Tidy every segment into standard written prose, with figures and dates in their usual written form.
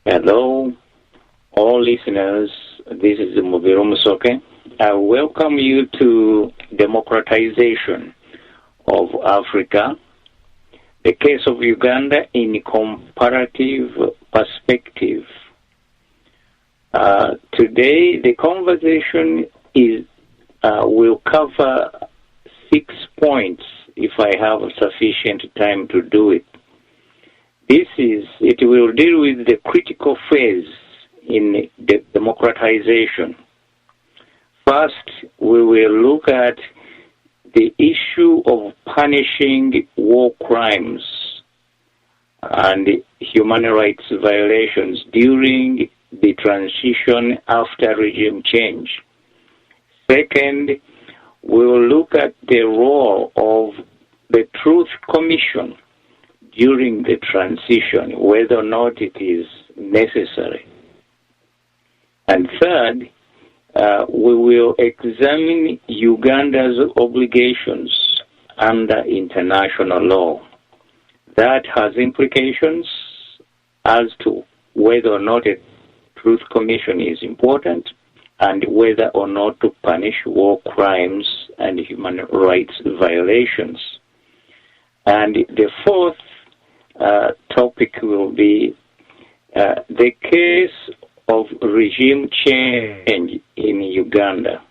Hello, all listeners. This is Mubiru Musoke. I welcome you to Democratization of Africa, the case of Uganda in comparative perspective. Today, the conversation will cover 6 points if I have sufficient time to do it. It will deal with the critical phase in the democratization. First, we will look at the issue of punishing war crimes and human rights violations during the transition after regime change. Second, we will look at the role of the Truth Commission during the transition, whether or not it is necessary. And third, we will examine Uganda's obligations under international law. That has implications as to whether or not a Truth Commission is important and whether or not to punish war crimes and human rights violations. And the fourth topic will be the case of regime change in Uganda.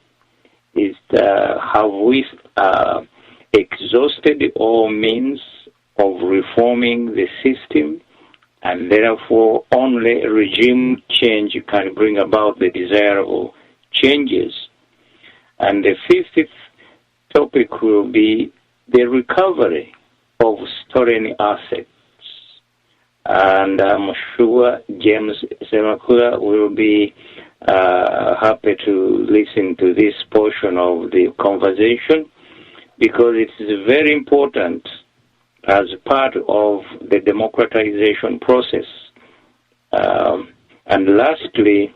Have we exhausted all means of reforming the system, and therefore only regime change can bring about the desirable changes? And the fifth topic will be the recovery of stolen assets. And I'm sure James Semakula will be happy to listen to this portion of the conversation because it is very important as part of the democratization process. And lastly,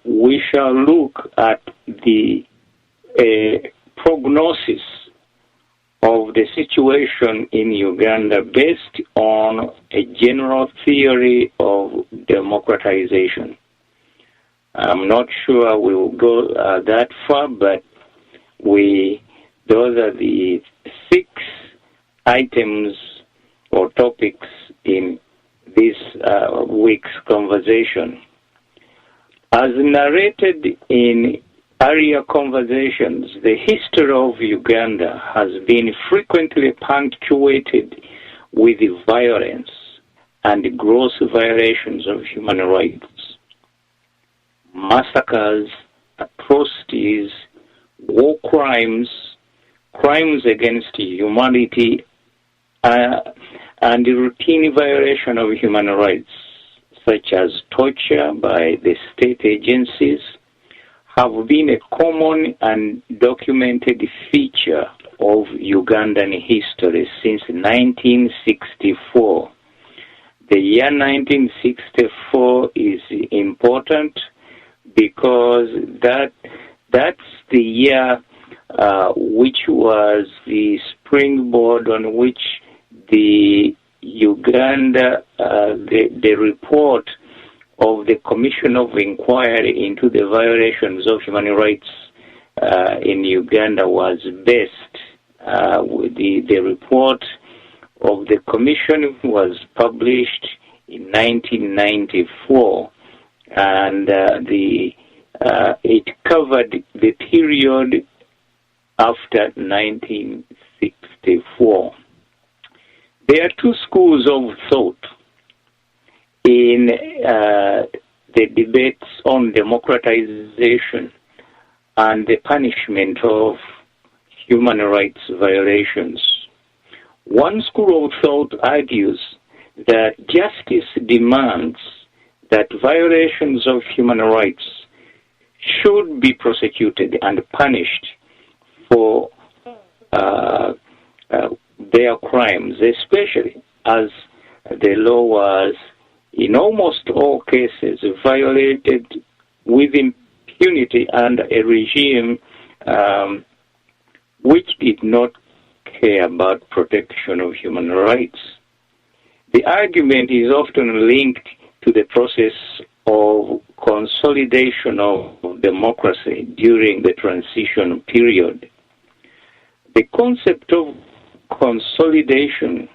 we shall look at the prognosis of the situation in Uganda based on a general theory of democratization. I'm not sure we will go that far, but those are the 6 items or topics in this week's conversation. As narrated in earlier conversations, the history of Uganda has been frequently punctuated with violence and gross violations of human rights. Massacres, atrocities, war crimes, crimes against humanity, and routine violation of human rights, such as torture by the state agencies, have been a common and documented feature of Ugandan history since 1964. The year 1964 is important because that's the year which was the springboard on which the Uganda, the report of the Commission of Inquiry into the violations of human rights in Uganda was based. The report of the Commission was published in 1994, and it covered the period after 1964. There are 2 schools of thought in the debates on democratization and the punishment of human rights violations. One school of thought argues that justice demands that violations of human rights should be prosecuted and punished for their crimes, especially as the law was, in almost all cases, violated with impunity under a regime which did not care about protection of human rights. The argument is often linked to the process of consolidation of democracy during the transition period. The concept of consolidation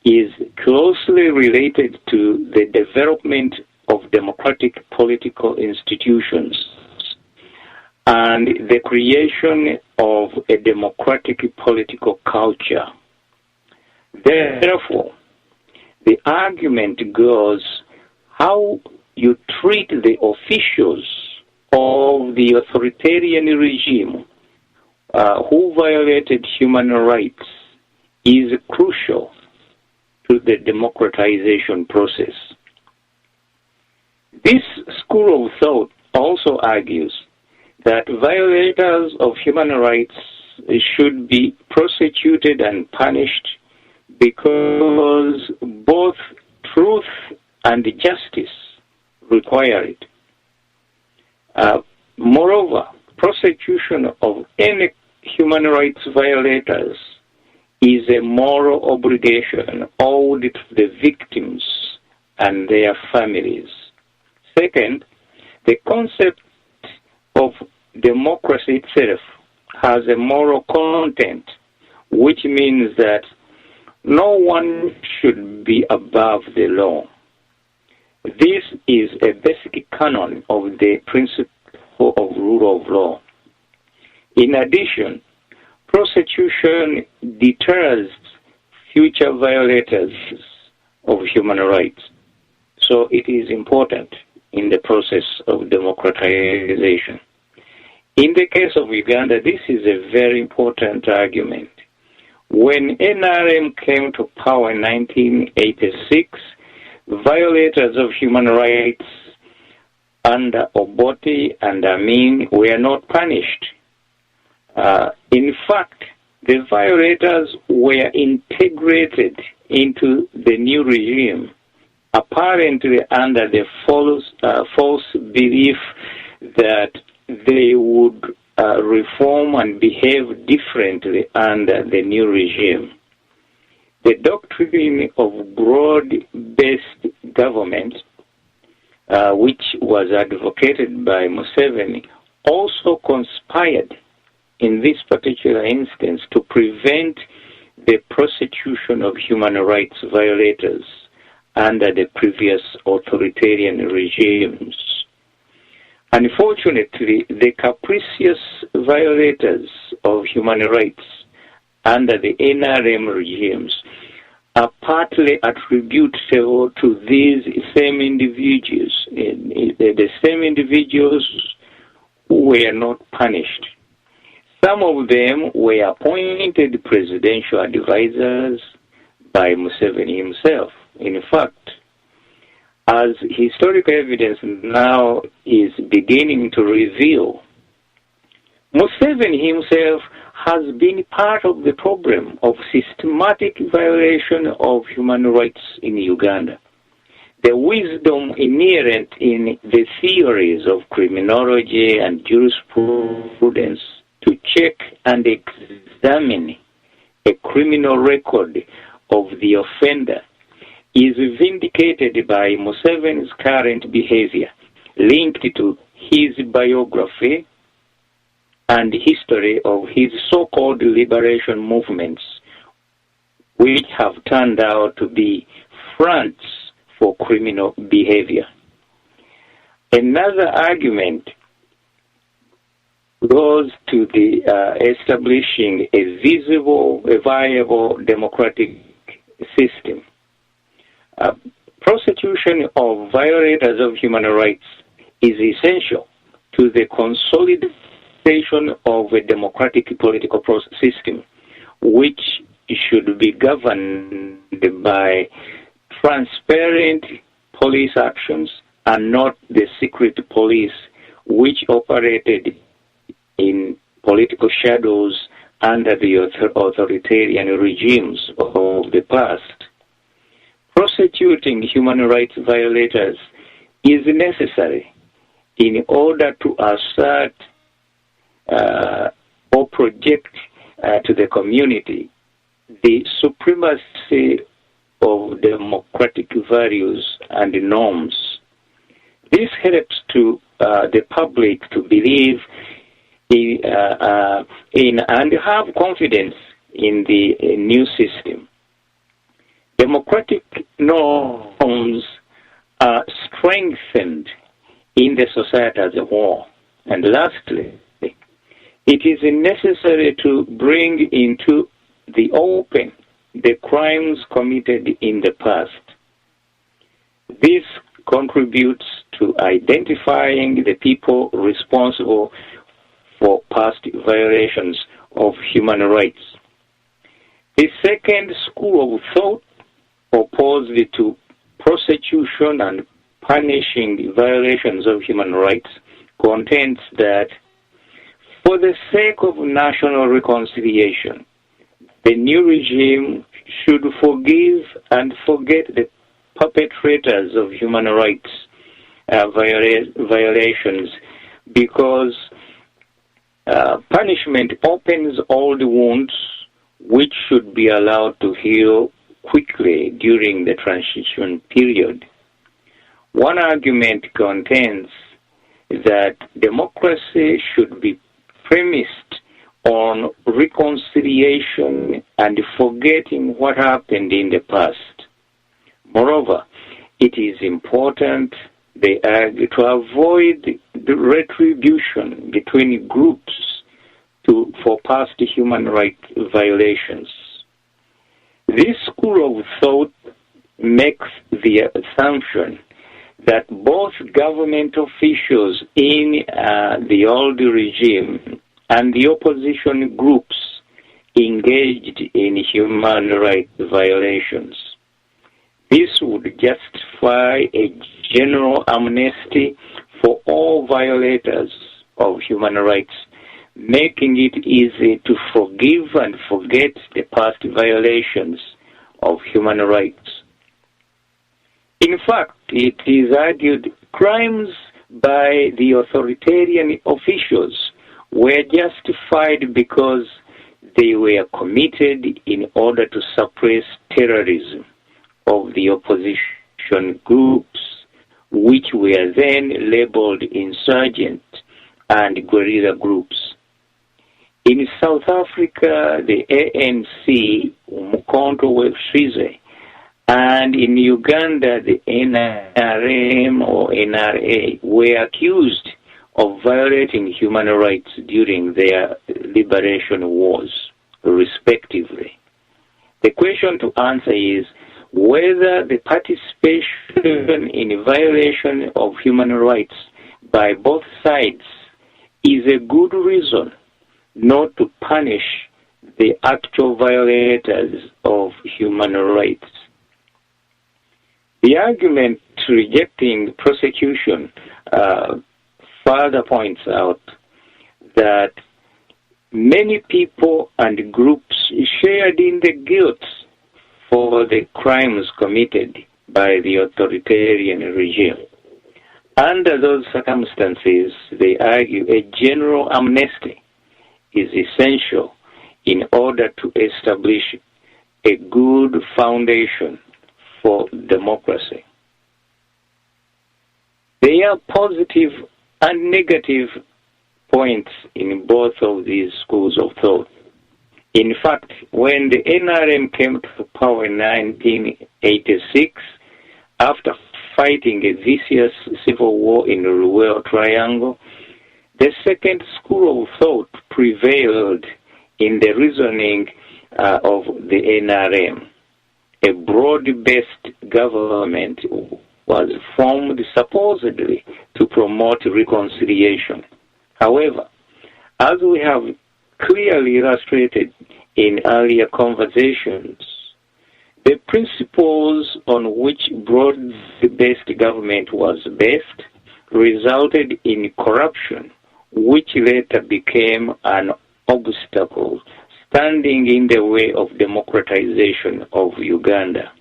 is closely related to the development of democratic political institutions and the creation of a democratic political culture. Therefore, the argument goes how you treat the officials of the authoritarian regime who violated human rights is crucial to the democratization process. This school of thought also argues that violators of human rights should be prosecuted and punished because both truth and justice require it. Moreover, prosecution of any human rights violators is a moral obligation owed to the victims and their families. Second, the concept of democracy itself has a moral content, which means that no one should be above the law. This is a basic canon of the principle of rule of law. In addition, prosecution deters future violators of human rights. So it is important in the process of democratization. In the case of Uganda, this is a very important argument. When NRM came to power in 1986, violators of human rights under Obote and Amin were not punished. In fact, the violators were integrated into the new regime, apparently under the false belief that they would reform and behave differently under the new regime. The doctrine of broad-based government, which was advocated by Museveni, also conspired in this particular instance to prevent the prosecution of human rights violators under the previous authoritarian regimes. Unfortunately, the capricious violators of human rights under the NRM regimes are partly attributable to these same individuals, the same individuals who were not punished. Some of them were appointed presidential advisors by Museveni himself. In fact, as historical evidence now is beginning to reveal, Museveni himself has been part of the problem of systematic violation of human rights in Uganda. The wisdom inherent in the theories of criminology and jurisprudence to check and examine a criminal record of the offender is vindicated by Museveni's current behavior, linked to his biography and history of his so-called liberation movements, which have turned out to be fronts for criminal behavior. Another argument goes to the establishing a viable democratic system. Prosecution of violators of human rights is essential to the consolidation of a democratic political system, which should be governed by transparent police actions and not the secret police which operated in political shadows under the authoritarian regimes of the past. Prosecuting human rights violators is necessary in order to assert or project to the community the supremacy of democratic values and norms. This helps to the public to believe in and have confidence in the new system. Democratic norms are strengthened in the society as a whole. And lastly, it is necessary to bring into the open the crimes committed in the past. This contributes to identifying the people responsible for past violations of human rights. The second school of thought opposed to prosecution and punishing violations of human rights contends that for the sake of national reconciliation, the new regime should forgive and forget the perpetrators of human rights violations, because punishment opens all the wounds which should be allowed to heal quickly during the transition period. One argument contends that democracy should be premised on reconciliation and forgetting what happened in the past. Moreover, it is important, they argue, to avoid the retribution between groups for past human rights violations. This school of thought makes the assumption that both government officials in the old regime and the opposition groups engaged in human rights violations. This would justify a general amnesty for all violators of human rights, making it easy to forgive and forget the past violations of human rights. In fact, it is argued crimes by the authoritarian officials were justified because they were committed in order to suppress terrorism of the opposition groups, which were then labeled insurgent and guerrilla groups. In South Africa, the ANC, Umkhonto weSizwe, and in Uganda, the NRM or NRA were accused of violating human rights during their liberation wars, respectively. The question to answer is whether the participation in violation of human rights by both sides is a good reason not to punish the actual violators of human rights. The argument rejecting prosecution further points out that many people and groups shared in the guilt for the crimes committed by the authoritarian regime. Under those circumstances, they argue a general amnesty is essential in order to establish a good foundation for democracy. There are positive and negative points in both of these schools of thought. In fact, when the NRM came to power in 1986, after fighting a vicious civil war in the Ruel Triangle, the second school of thought prevailed in the reasoning of the NRM. A broad-based government was formed supposedly to promote reconciliation. However, as we have clearly illustrated in earlier conversations, the principles on which broad-based government was based resulted in corruption, which later became an obstacle standing in the way of democratization of Uganda.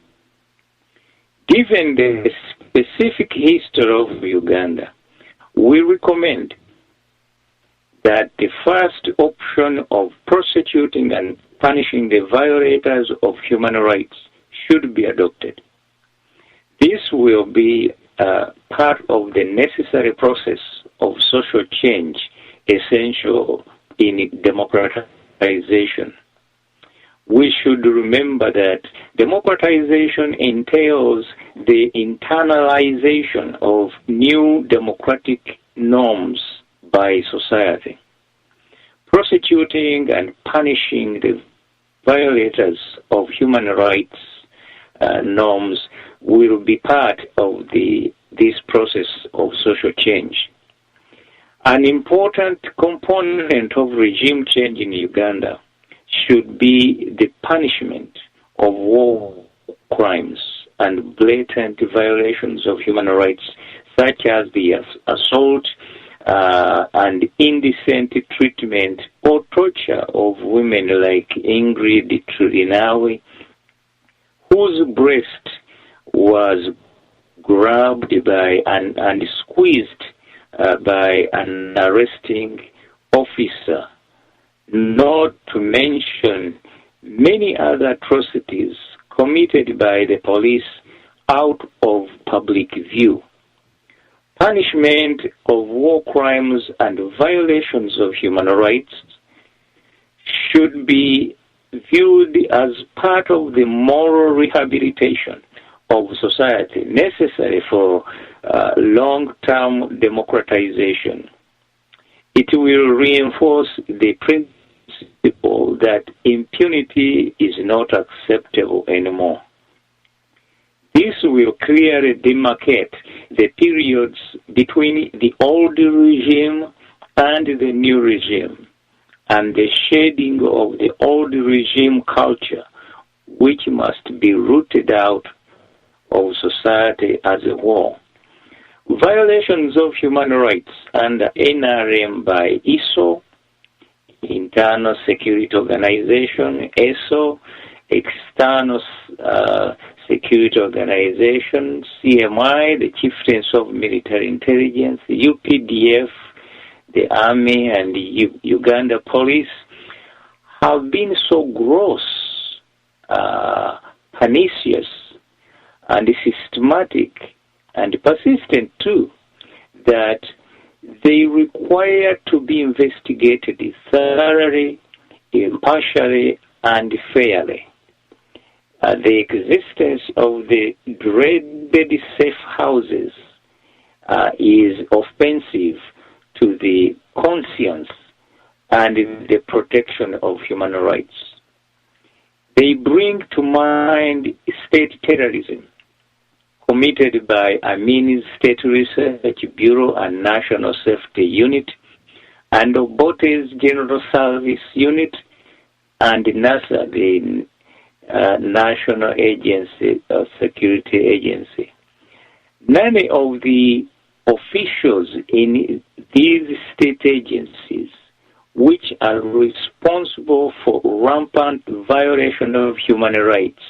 Given the specific history of Uganda, we recommend that the first option of prosecuting and punishing the violators of human rights should be adopted. This will be part of the necessary process of social change essential in democratization. We should remember that democratization entails the internalization of new democratic norms by society. Prosecuting and punishing the violators of human rights norms will be part of this process of social change. An important component of regime change in Uganda should be the punishment of war crimes and blatant violations of human rights, such as the assault and indecent treatment or torture of women like Ingrid Turinawe, whose breast was grabbed by and squeezed by an arresting officer, not to mention many other atrocities committed by the police out of public view. Punishment of war crimes and violations of human rights should be viewed as part of the moral rehabilitation of society necessary for long-term democratization. It will reinforce the principle that impunity is not acceptable anymore. This will clearly demarcate the periods between the old regime and the new regime, and the shading of the old regime culture, which must be rooted out of society as a whole. Violations of human rights under NRM by ISO, Internal Security Organization, ESO, External Security Organization, CMI, the Chieftains of Military Intelligence, UPDF, the Army, and the Uganda Police have been so gross, pernicious, and systematic, and persistent too, that they require to be investigated thoroughly, impartially, and fairly. The existence of the dreaded safe houses is offensive to the conscience and the protection of human rights. They bring to mind state terrorism committed by Amini's State Research Bureau and National Safety Unit, and Obote's General Service Unit, and NASA, the National Agency of Security Agency. None of the officials in these state agencies, which are responsible for rampant violation of human rights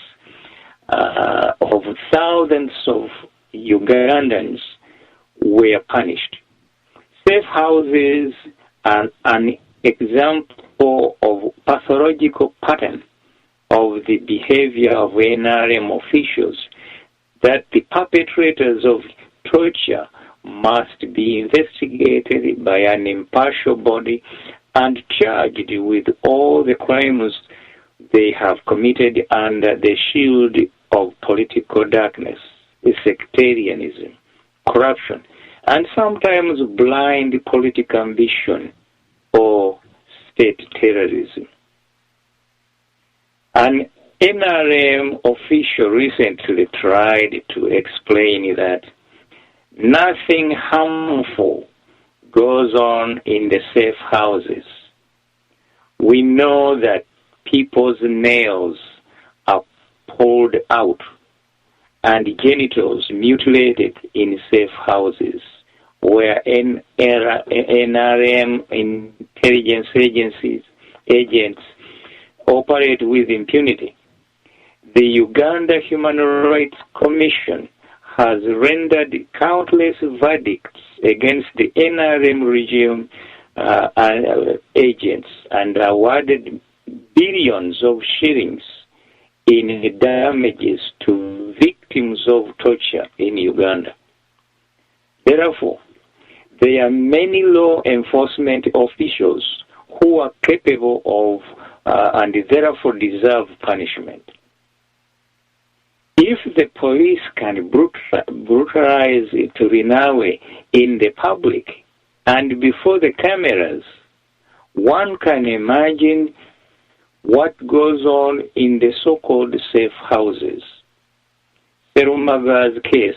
of thousands of Ugandans, were punished. Safe houses are an example of pathological pattern of the behavior of NRM officials, that the perpetrators of torture must be investigated by an impartial body and charged with all the crimes they have committed under the shield of political darkness, sectarianism, corruption, and sometimes blind political ambition or state terrorism. An NRM official recently tried to explain that nothing harmful goes on in the safe houses. We know that people's nails are pulled out and genitals mutilated in safe houses where NRM intelligence agents operate with impunity. The Uganda Human Rights Commission has rendered countless verdicts against the NRM regime agents and awarded billions of shillings in damages to victims of torture in Uganda. Therefore, there are many law enforcement officials who are capable of and therefore deserve punishment. If the police can brutalize Turinawe in the public and before the cameras, one can imagine what goes on in the so-called safe houses. Serumaga's case,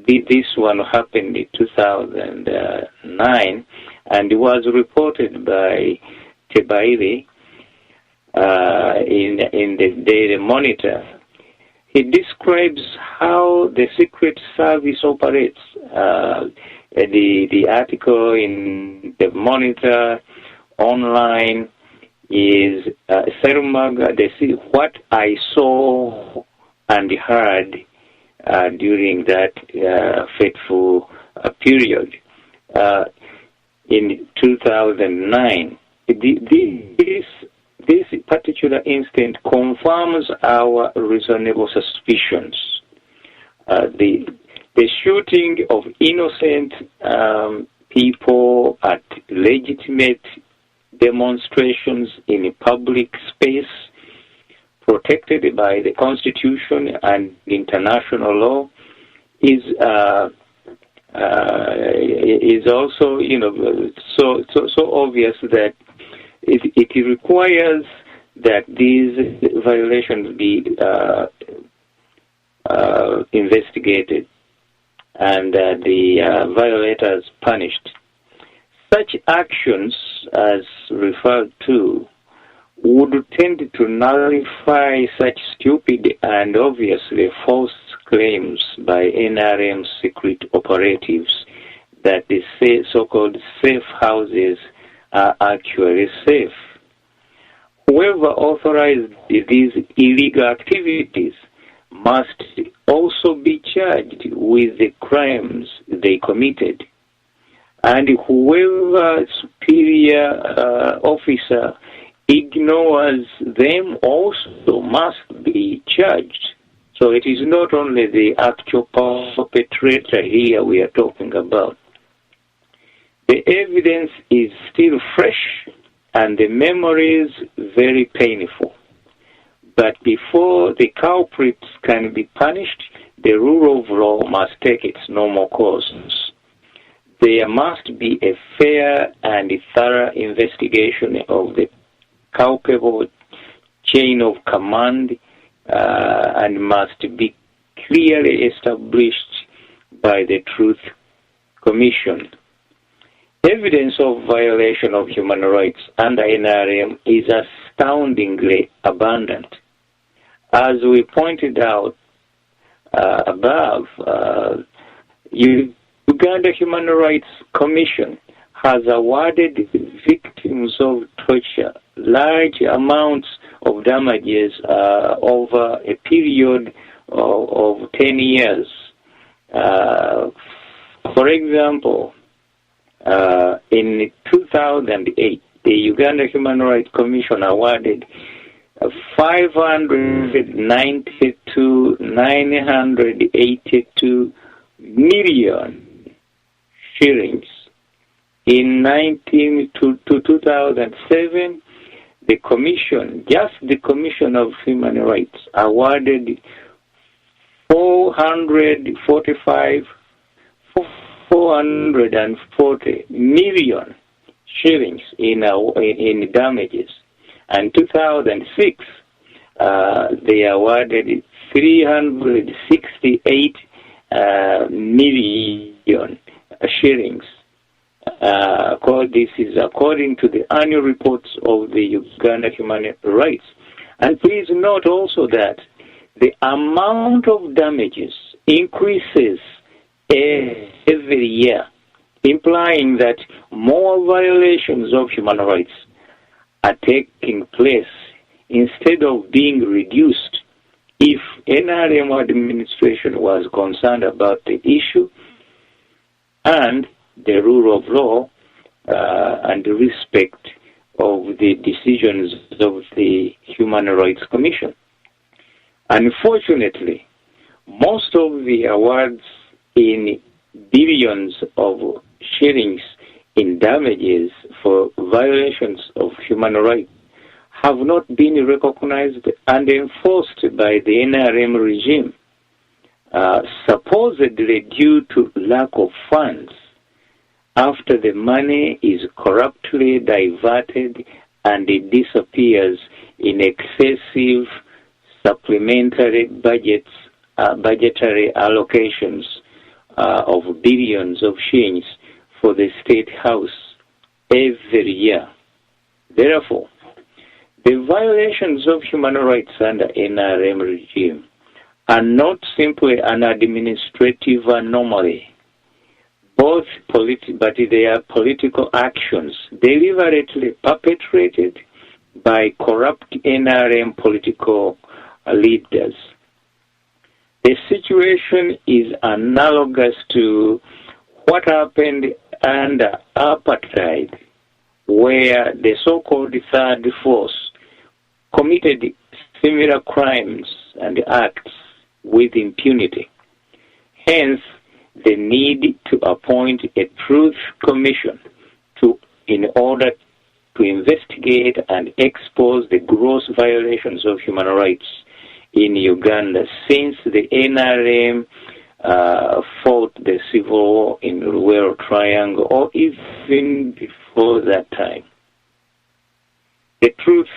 this one happened in 2009 and was reported by Tebaile in the Daily Monitor. He describes how the Secret Service operates. The article in the Monitor online is Serumaga, what I saw and heard during that fateful period. In 2009, this particular incident confirms our reasonable suspicions. The shooting of innocent people at legitimate demonstrations in a public space protected by the Constitution and international law is also, so obvious that it requires that these violations be investigated and the violators punished. Such actions, as referred to, would tend to nullify such stupid and obviously false claims by NRM secret operatives that the so-called safe houses are actually safe. Whoever authorized these illegal activities must also be charged with the crimes they committed. And whoever superior officer ignores them also must be charged. So it is not only the actual perpetrator here we are talking about. The evidence is still fresh and the memories very painful. But before the culprits can be punished, the rule of law must take its normal course. There must be a fair and thorough investigation of the culpable chain of command and must be clearly established by the Truth Commission. Evidence of violation of human rights under NRM is astoundingly abundant. As we pointed out above, Uganda Human Rights Commission has awarded victims of torture large amounts of damages over a period of 10 years. For example, in 2008, the Uganda Human Rights Commission awarded 592,982 million shillings. In 2007, the Commission, just the Commission of Human Rights, awarded 440 million shillings in damages. And 2006, they awarded 368 million shillings. This is according to the annual reports of the Uganda Human Rights. And please note also that the amount of damages increases every year, implying that more violations of human rights are taking place instead of being reduced. If NRM administration was concerned about the issue and the rule of law and respect of the decisions of the Human Rights Commission. Unfortunately, most of the awards in billions of shillings in damages for violations of human rights have not been recognized and enforced by the NRM regime, supposedly due to lack of funds, after the money is corruptly diverted and it disappears in excessive supplementary budgetary allocations of billions of shillings for the State House every year. Therefore, the violations of human rights under NRM regime are not simply an administrative anomaly, but they are political actions deliberately perpetrated by corrupt NRM political leaders. The situation is analogous to what happened under apartheid, where the so-called third force committed similar crimes and acts with impunity. Hence, the need to appoint a truth commission in order to investigate and expose the gross violations of human rights in Uganda since the NRM fought the civil war in the Rural Triangle, or even before that time. The Truth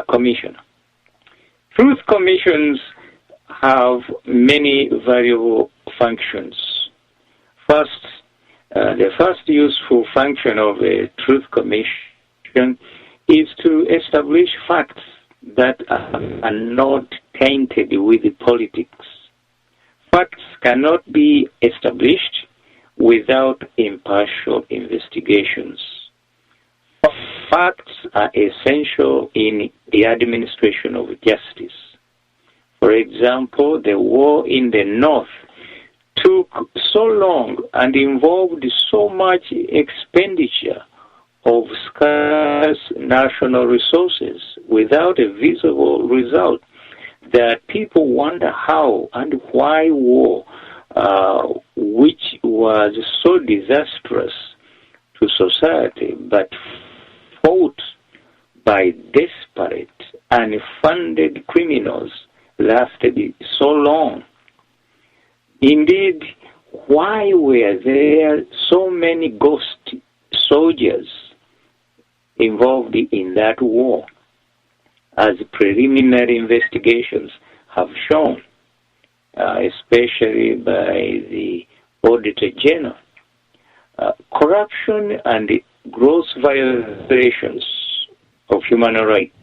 Commission. Truth commissions have many valuable functions. First, the first useful function of a truth commission is to establish facts that are not tainted with politics. Facts cannot be established without impartial investigations. Facts are essential in the administration of justice. For example, the war in the North took so long and involved so much expenditure of scarce national resources without a visible result that people wonder how and why war, which was so disastrous to society but fought by desperate and funded criminals, lasted so long. Indeed, why were there so many ghost soldiers involved in that war, as preliminary investigations have shown, especially by the Auditor General? Corruption and gross violations of human rights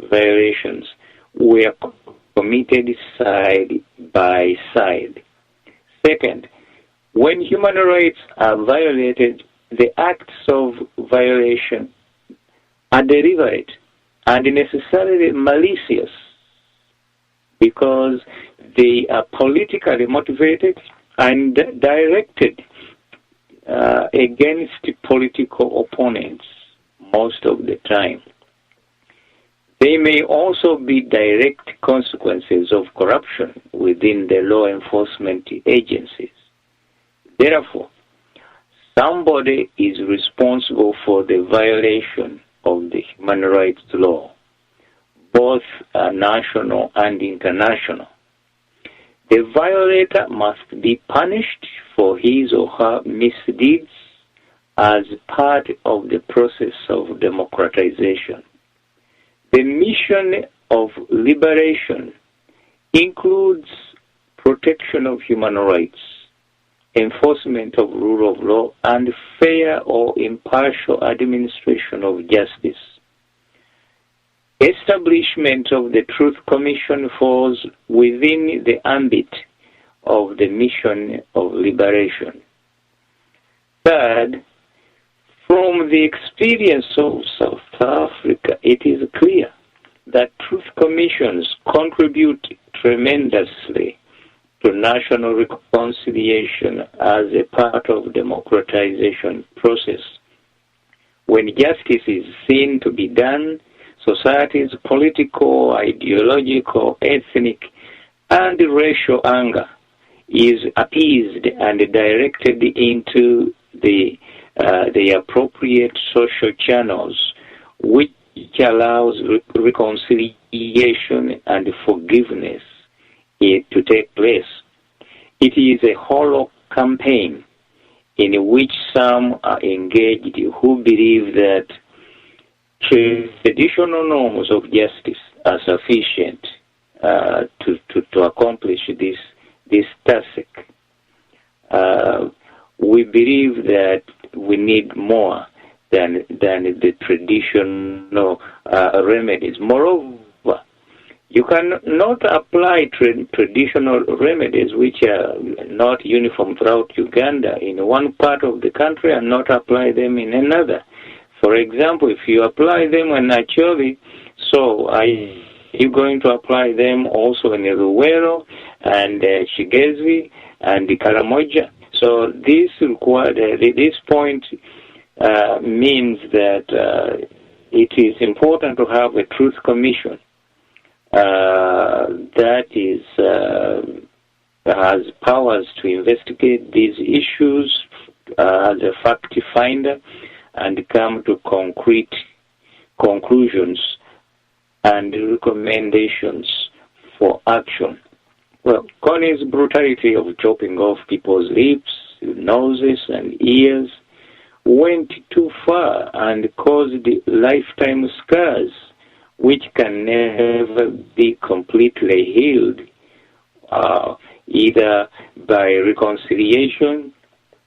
violations were committed side by side. Second, when human rights are violated, the acts of violation are deliberate and necessarily malicious because they are politically motivated and directed against political opponents most of the time. They may also be direct consequences of corruption within the law enforcement agencies. Therefore, somebody is responsible for the violation of the human rights law, both national and international. The violator must be punished for his or her misdeeds as part of the process of democratization. The mission of liberation includes protection of human rights, enforcement of rule of law, and fair or impartial administration of justice. Establishment of the Truth Commission falls within the ambit of the mission of liberation. Third, from the experience of South Africa, it is clear that truth commissions contribute tremendously to national reconciliation as a part of the democratization process. When justice is seen to be done, society's political, ideological, ethnic, and racial anger is appeased and directed into the appropriate social channels, which allows reconciliation and forgiveness to take place. It is a hollow campaign in which some are engaged who believe that traditional norms of justice are sufficient to accomplish this task. We believe that we need more than the traditional remedies. Moreover, you cannot apply traditional remedies which are not uniform throughout Uganda in one part of the country and not apply them in another. For example, if you apply them in Acholi, so are you going to apply them also in Ruwero and Shigezi and Karamoja? So this point means that it is important to have a truth commission that has powers to investigate these issues as a fact finder and come to concrete conclusions and recommendations for action. Well, Connie's brutality of chopping off people's lips, noses, and ears went too far and caused lifetime scars which can never be completely healed, either by reconciliation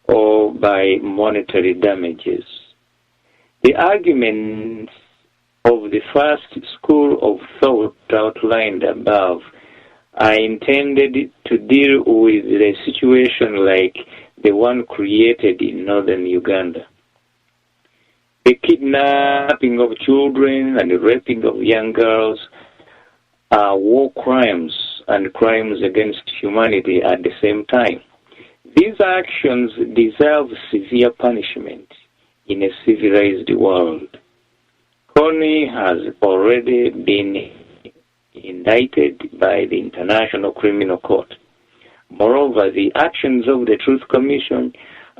or by monetary damages. The arguments of the first school of thought outlined above are intended to deal with a situation like the one created in northern Uganda. The kidnapping of children and the raping of young girls are war crimes and crimes against humanity at the same time. These actions deserve severe punishment in a civilized world. Connie has already been indicted by the International Criminal Court. Moreover, the actions of the Truth Commission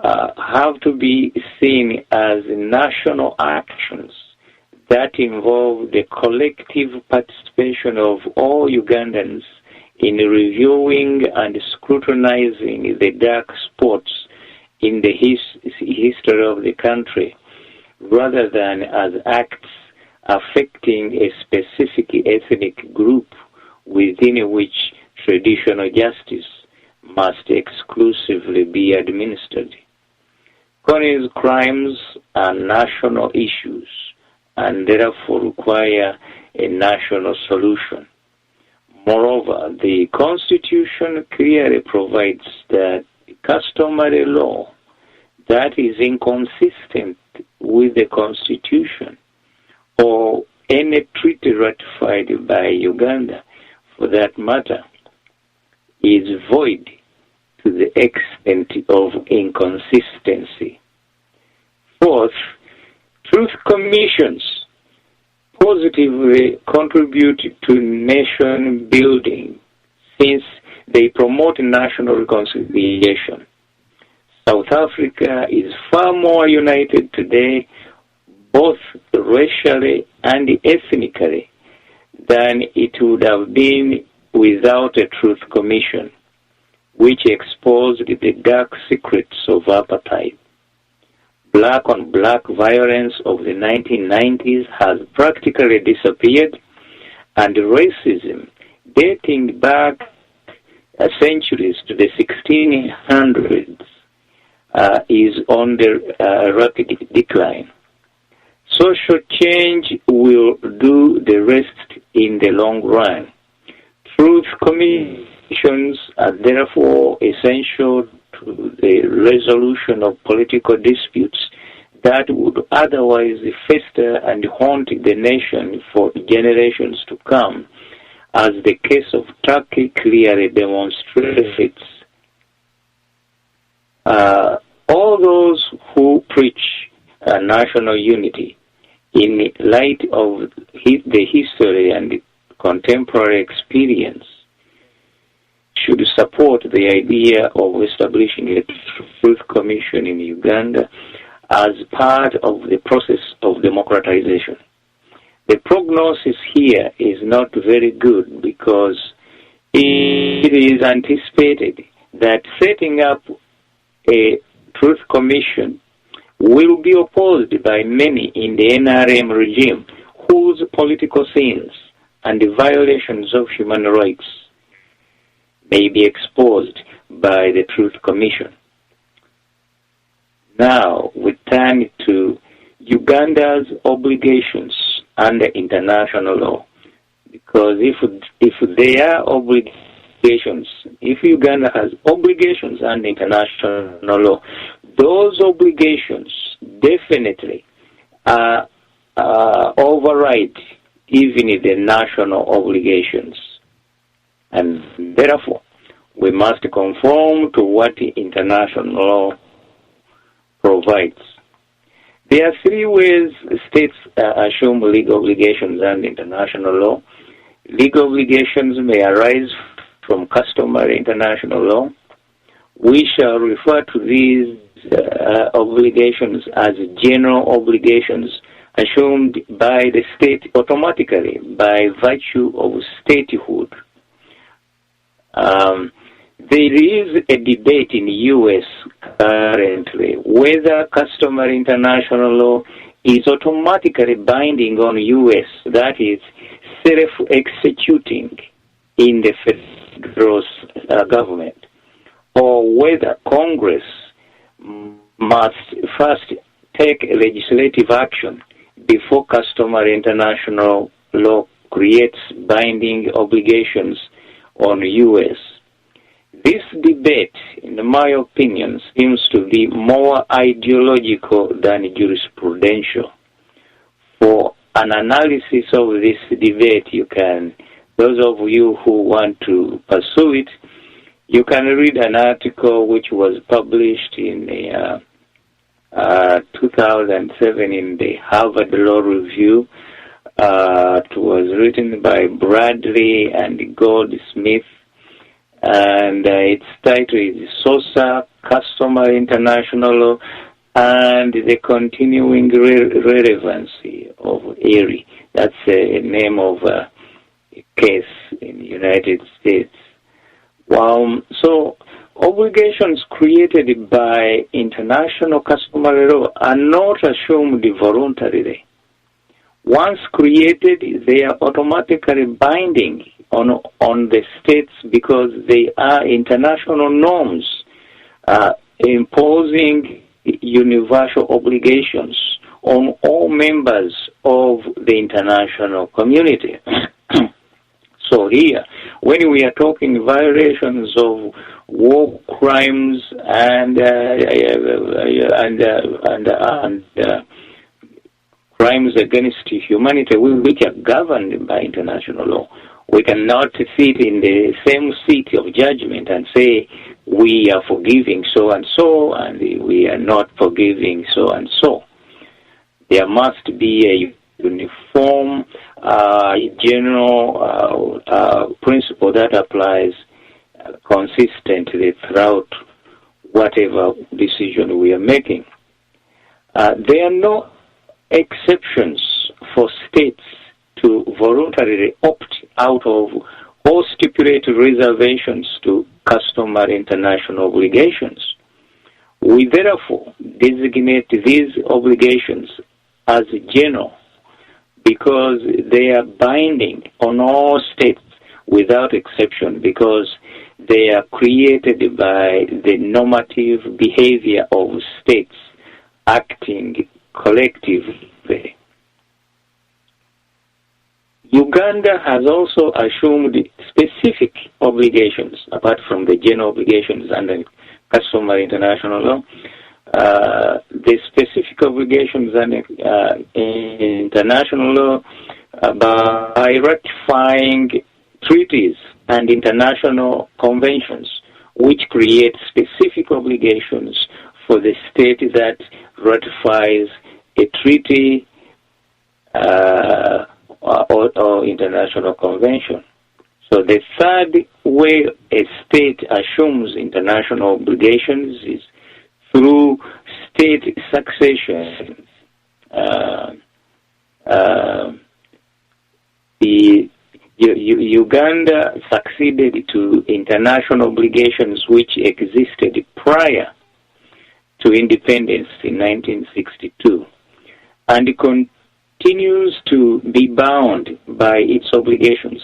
have to be seen as national actions that involve the collective participation of all Ugandans in reviewing and scrutinizing the dark spots in the history of the country, rather than as acts affecting a specific ethnic group within which traditional justice must exclusively be administered. Connie's crimes are national issues and therefore require a national solution. Moreover, the Constitution clearly provides that customary law that is inconsistent with the Constitution or any treaty ratified by Uganda, for that matter, is void to the extent of inconsistency. Fourth, truth commissions positively contribute to nation building since they promote national reconciliation. South Africa is far more united today, both racially and ethnically, than it would have been without a truth commission, which exposed the dark secrets of apartheid. Black-on-black violence of the 1990s has practically disappeared, and racism, dating back centuries to the 1600s, is on the rapid decline. Social change will do the rest in the long run. Truth commissions are therefore essential to the resolution of political disputes that would otherwise fester and haunt the nation for generations to come, as the case of Turkey clearly demonstrates. All those who preach national unity in light of the history and the contemporary experience should support the idea of establishing a truth commission in Uganda as part of the process of democratization. The prognosis here is not very good because it is anticipated that setting up a truth commission will be opposed by many in the NRM regime whose political sins and the violations of human rights may be exposed by the Truth Commission. Now we turn to Uganda's obligations under international law, because if there are obligations, if Uganda has obligations under international law, those obligations definitely override even the national obligations. And therefore, we must conform to what international law provides. There are three ways states assume legal obligations under international law. Legal obligations may arise from customary international law. We shall refer to these obligations as general obligations assumed by the state automatically by virtue of statehood. There is a debate in the U.S. currently whether customary international law is automatically binding on U.S., that is, self-executing in the federal government, or whether Congress must first take legislative action before customary international law creates binding obligations on U.S. This debate, in my opinion, seems to be more ideological than jurisprudential. For an analysis of this debate, those of you who want to pursue it, you can read an article which was published in 2007 in the Harvard Law Review. It was written by Bradley and Goldsmith, and its title is SOSA, Customary International Law, and the Continuing Relevancy of ERI. That's a name of a case in the United States. So obligations created by international customary law are not assumed voluntarily. Once created, they are automatically binding on the states because they are international norms imposing universal obligations on all members of the international community. So here, when we are talking violations of war crimes and crimes against humanity, which are governed by international law, we cannot sit in the same seat of judgment and say we are forgiving so and so and we are not forgiving so and so. There must be a uniform, general principle that applies consistently throughout whatever decision we are making. There are no exceptions for states to voluntarily opt out of or stipulated reservations to customary international obligations. We therefore designate these obligations as general because they are binding on all states without exception, because they are created by the normative behavior of states acting collectively. Uganda has also assumed specific obligations, apart from the general obligations under customary international law. The specific obligations under international law by ratifying treaties and international conventions, which create specific obligations for the state that ratifies a treaty or international convention. So the third way a state assumes international obligations is through state succession. Uganda succeeded to international obligations which existed prior to independence in 1962 and continues to be bound by its obligations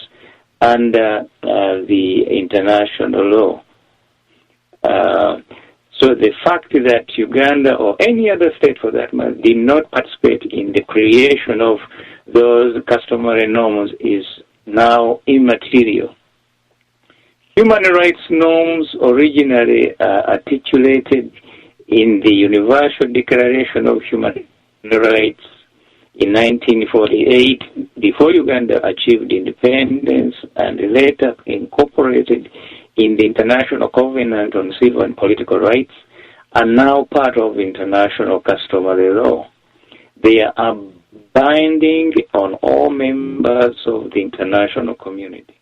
under the international law. So the fact that Uganda, or any other state for that matter, did not participate in the creation of those customary norms is now immaterial. Human rights norms originally articulated in the Universal Declaration of Human Rights in 1948, before Uganda achieved independence, and later incorporated in the International Covenant on Civil and Political Rights, are now part of international customary law. They are binding on all members of the international community.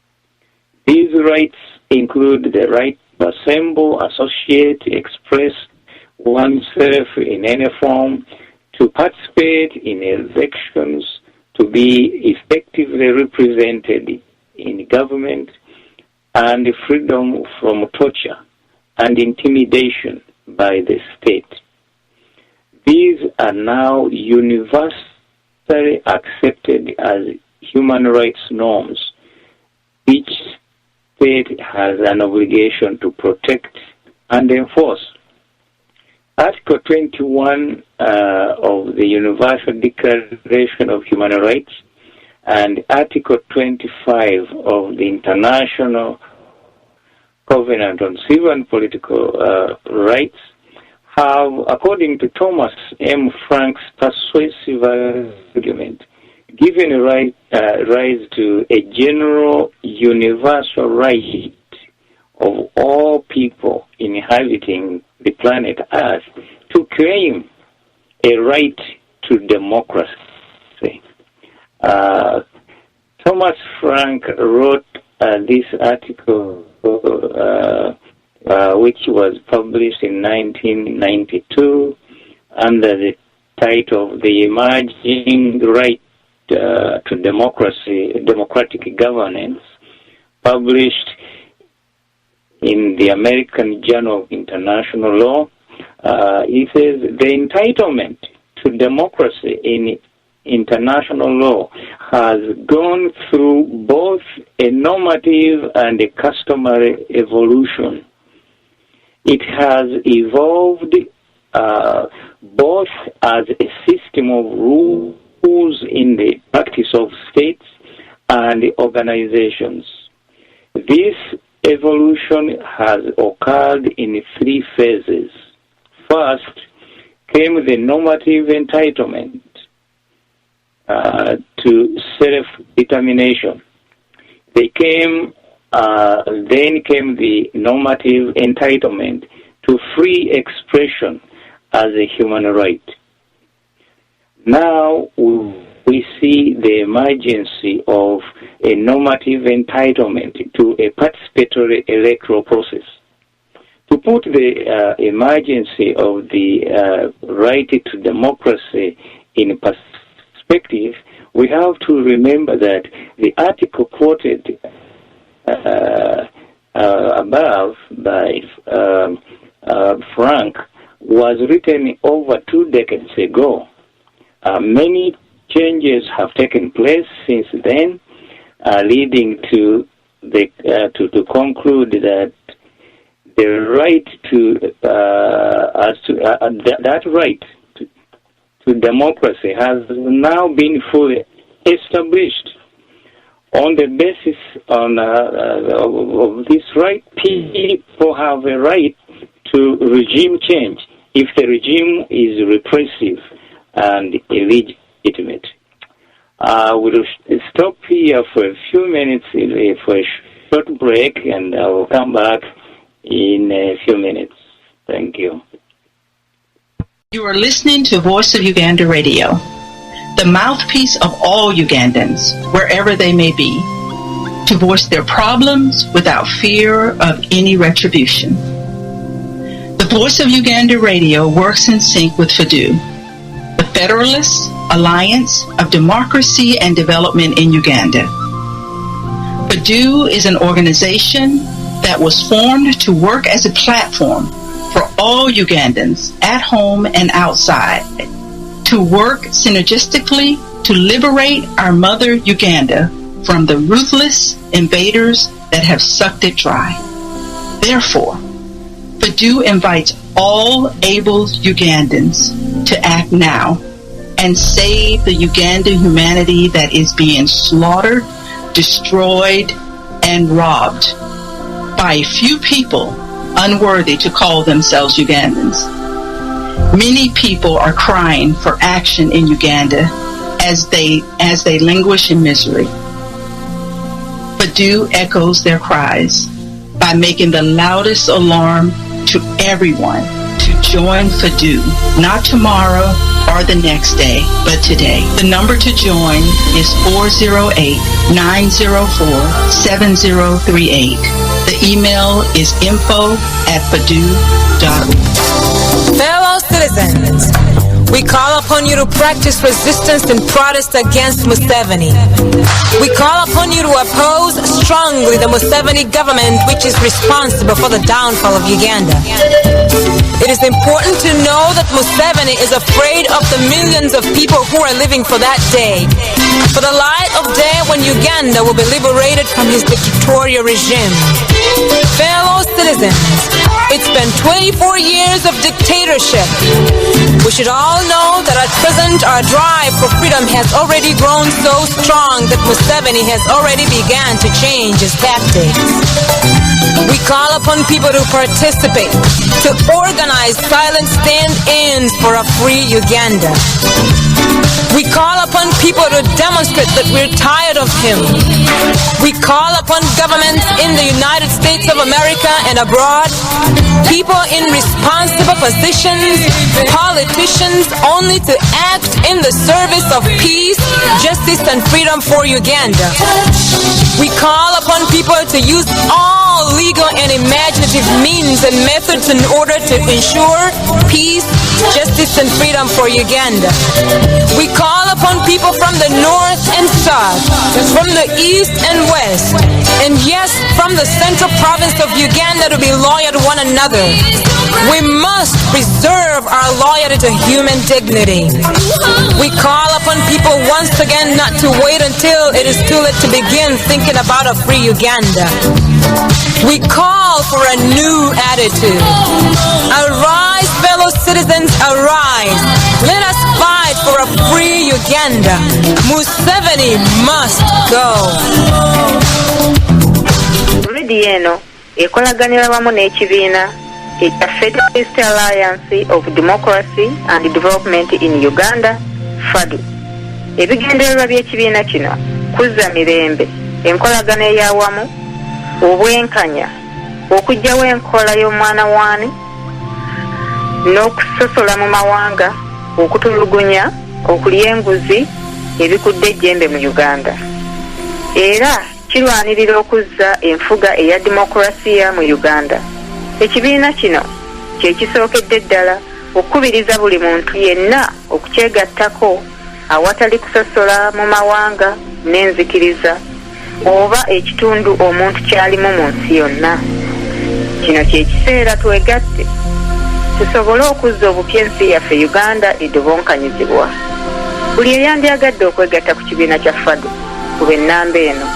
These rights include the right to assemble, associate, express oneself in any form, to participate in elections, to be effectively represented in government, and freedom from torture and intimidation by the state. These are now universally accepted as human rights norms. Each state has an obligation to protect and enforce. Article 21 of the Universal Declaration of Human Rights and Article 25 of the International Covenant on Civil and Political Rights have, according to Thomas M. Frank's persuasive argument, given rise to a general universal right of all people inhabiting the planet Earth to claim a right to democracy. Thomas Frank wrote this article, which was published in 1992 under the title "The Emerging Right to Democratic Governance," published in the American Journal of International Law. He says the entitlement to democracy in international law has gone through both a normative and a customary evolution. It has evolved both as a system of rules in the practice of states and organizations. This evolution has occurred in three phases. First came the normative entitlement to self-determination. Then came the normative entitlement to free expression as a human right. Now we see the emergence of a normative entitlement to a participatory electoral process. To put the emergence of the right to democracy in perspective, we have to remember that the article quoted above by Frank was written over 2 decades ago. Many changes have taken place since then, leading to conclude that the right that right to democracy has now been fully established. On the basis of this right, people have a right to regime change if the regime is repressive and illegitimate. We'll stop here for a few minutes for a short break, and I will come back in a few minutes. Thank you. You are listening to Voice of Uganda Radio, the mouthpiece of all Ugandans, wherever they may be, to voice their problems without fear of any retribution. The Voice of Uganda Radio works in sync with FADU, the Federalist Alliance of Democracy and Development in Uganda. FADU is an organization that was formed to work as a platform for all Ugandans at home and outside, to work synergistically to liberate our mother Uganda from the ruthless invaders that have sucked it dry. Therefore, FADU invites all able Ugandans to act now and save the Ugandan humanity that is being slaughtered, destroyed, and robbed by a few people unworthy to call themselves Ugandans. Many people are crying for action in Uganda as they languish in misery. FADU echoes their cries by making the loudest alarm to everyone to join FADU, not tomorrow or the next day, but today. The number to join is 408-904-7038. The email is info@fadu.org. Fellow citizens, we call upon you to practice resistance and protest against Museveni. We call upon you to oppose strongly the Museveni government, which is responsible for the downfall of Uganda. It is important to know that Museveni is afraid of the millions of people who are living for that day, for the light of day when Uganda will be liberated from his dictatorial regime. Fellow citizens, it's been 24 years of dictatorship. We should all know that at present our drive for freedom has already grown so strong that Museveni has already begun to change his tactics. We call upon people to participate, to organize silent stand-ins for a free Uganda. We call upon people to demonstrate that we're tired of him. We call upon governments in the United States of America and abroad, people in responsible positions, politicians, only to act in the service of peace, justice, and freedom for Uganda. We call upon people to use all legal and imaginative means and methods in order to ensure peace, justice, and freedom for Uganda. We call upon people from the north and south, from the east and west, and yes, from the central province of Uganda to be loyal to one another. We must preserve our loyalty to human dignity. We call upon people once again not to wait until it is too late to begin thinking about a free Uganda. We call for a new attitude. Arise, fellow citizens, arise. Let us fight for a free Uganda. Museveni must go. Eno ekolaganira wamu n'ekibiina ekya Federalist Alliance of Democracy and Development in Uganda, FADU. Ebigendererwa by'ekibiina kino kuzza mirembe, enkolagana ey'awamu, obwenkanya, okuggyawo enkola y'omwana waani, n'okusosola mu mawanga, okutulugunya, okulya enguzi, ebikudde ejjembe mu Uganda. Era kirwanirira okuzza enfuga eya demokrasiya mu Uganda. Ekibiina kino kye kisookedde ddala okukubiriza buli muntu yenna okukyegattako awatali kusosola mu mawanga n'enzikiriza oba ekitundu omuntu kyalimu mu nsi yonna. Kino kye kiseera twegatte tusobole okuzza obupya ensi yaffe Uganda edobonkanyizibwa. Buli eyandyagadde okwegatta ku kibiina kya FADU kuba ennamba eno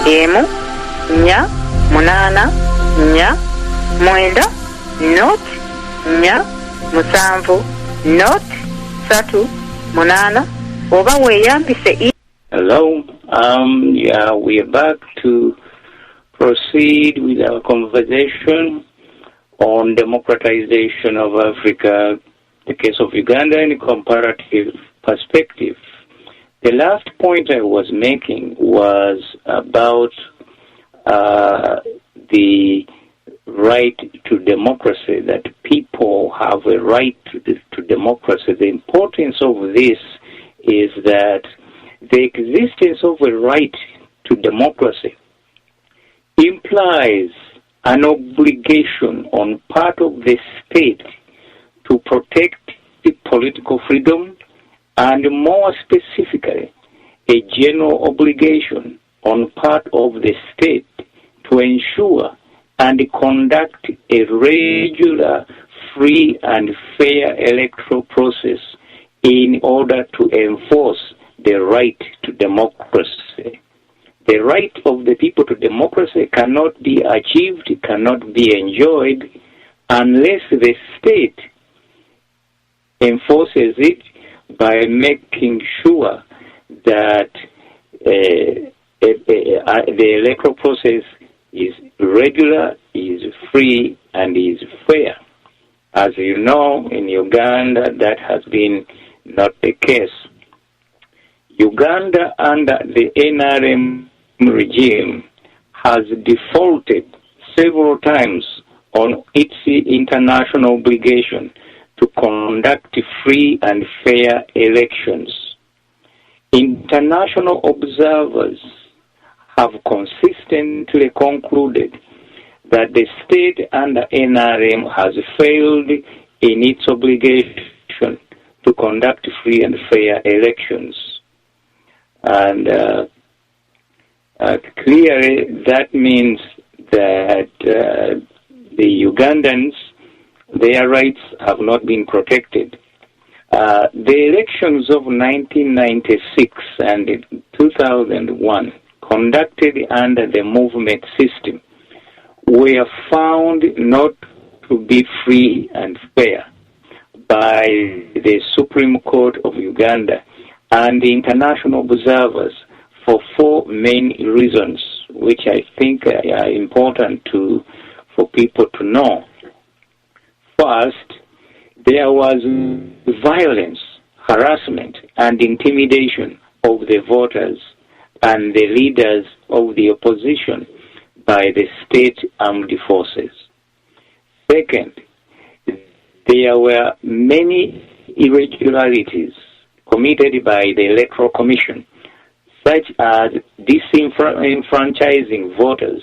1-8-4-7-3-8 oba weeyambise. Hello. Yeah, we are back to proceed with our conversation on democratization of Africa, the case of Uganda in a comparative perspective. The last point I was making was about the right to democracy, that people have a right to democracy. The importance of this is that the existence of a right to democracy implies an obligation on part of the state to protect the political freedom, and more specifically, a general obligation on part of the state to ensure and conduct a regular, free and fair electoral process in order to enforce the right to democracy. The right of the people to democracy cannot be achieved, cannot be enjoyed, unless the state enforces it by making sure that the electoral process is regular, is free, and is fair. As you know, in Uganda, that has been not the case. Uganda, under the NRM regime, has defaulted several times on its international obligation to conduct free and fair elections. International observers have consistently concluded that the state under NRM has failed in its obligation to conduct free and fair elections. And clearly that means that the Ugandans, their rights have not been protected. The elections of 1996 and 2001 conducted under the movement system were found not to be free and fair by the Supreme Court of Uganda and the international observers for four main reasons, which I think are important for people to know. First, there was violence, harassment, and intimidation of the voters and the leaders of the opposition by the state armed forces. Second, there were many irregularities committed by the Electoral Commission, such as disenfranchising voters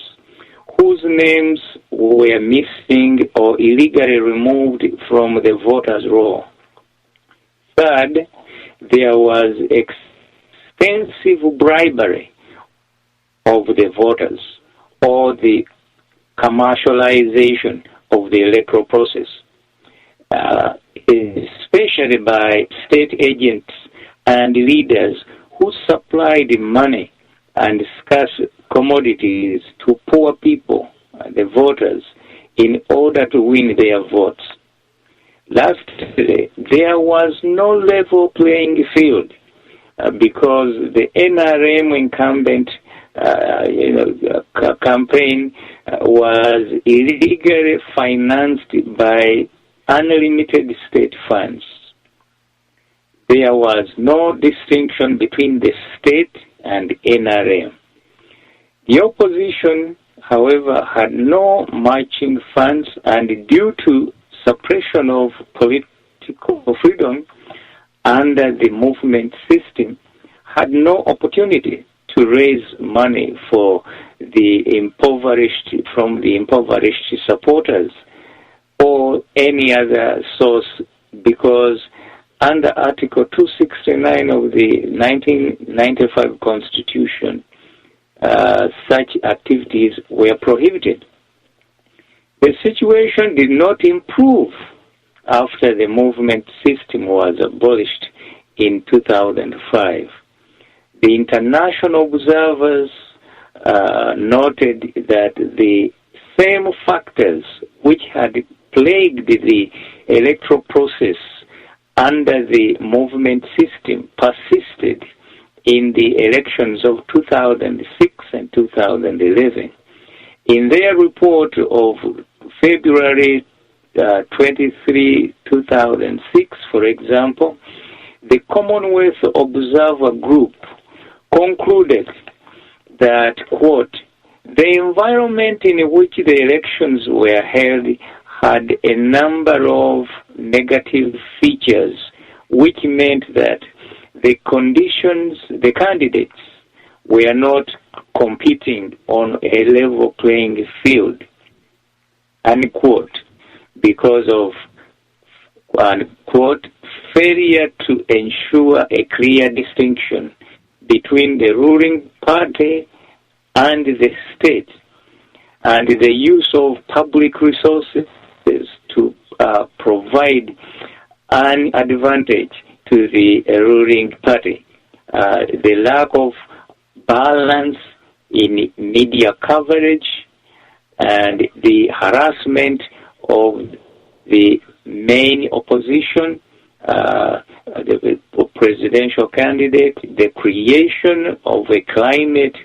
whose names were missing or illegally removed from the voters' roll. Third, there was extensive bribery of the voters or the commercialization of the electoral process, especially by state agents and leaders who supplied money and scarce commodities to poor people, the voters, in order to win their votes. Lastly, there was no level playing field because the NRM incumbent campaign was illegally financed by unlimited state funds. There was no distinction between the state and NRM. The opposition, however, had no matching funds, and due to suppression of political freedom under the movement system, had no opportunity to raise money for from the impoverished supporters or any other source, because under Article 269 of the 1995 Constitution, such activities were prohibited. The situation did not improve after the movement system was abolished in 2005. The international observers noted that the same factors which had plagued the electoral process under the movement system persisted in the elections of 2006 and 2011. In their report of February 23, 2006, for example, the Commonwealth Observer Group concluded that, quote, the environment in which the elections were held had a number of negative features, which meant that the candidates were not competing on a level playing field, unquote, because of, unquote, failure to ensure a clear distinction between the ruling party and the state, and the use of public resources to provide an advantage to the ruling party. The lack of balance in media coverage and the harassment of the main opposition, the presidential candidate, the creation of a climate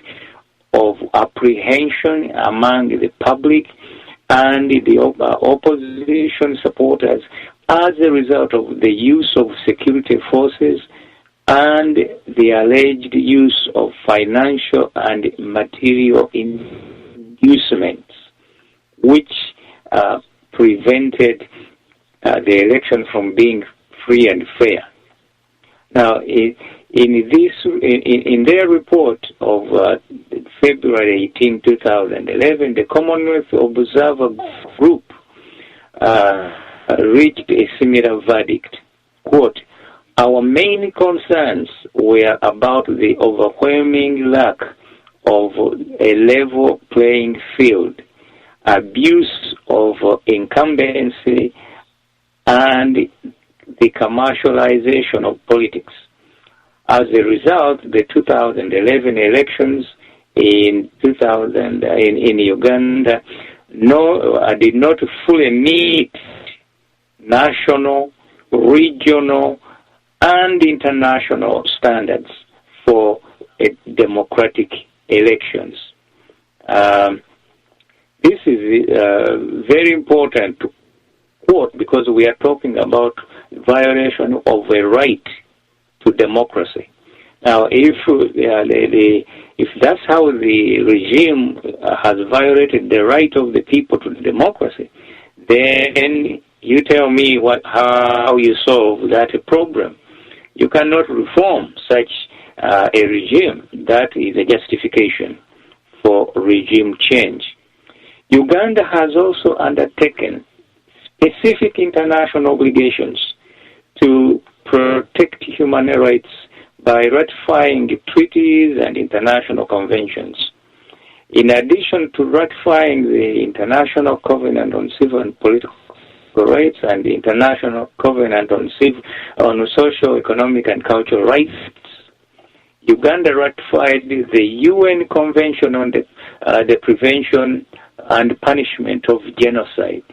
of apprehension among the public and the opposition supporters as a result of the use of security forces and the alleged use of financial and material inducements, which prevented the election from being free and fair. Now, in their report of February 18, 2011, the Commonwealth Observer Group reached a similar verdict. Quote, "Our main concerns were about the overwhelming lack of a level playing field, abuse of incumbency, and the commercialization of politics. As a result, the 2011 elections in Uganda did not fully meet national, regional, and international standards for democratic elections." This is very important to quote because we are talking about violation of a right to democracy. Now, if that's how the regime has violated the right of the people to democracy, then you tell me how you solve that problem. You cannot reform such a regime. That is a justification for regime change. Uganda has also undertaken specific international obligations to protect human rights by ratifying treaties and international conventions. In addition to ratifying the International Covenant on Civil and Political Rights and the International Covenant on Social, Economic, and Cultural Rights, Uganda ratified the UN Convention on the Prevention and Punishment of Genocide.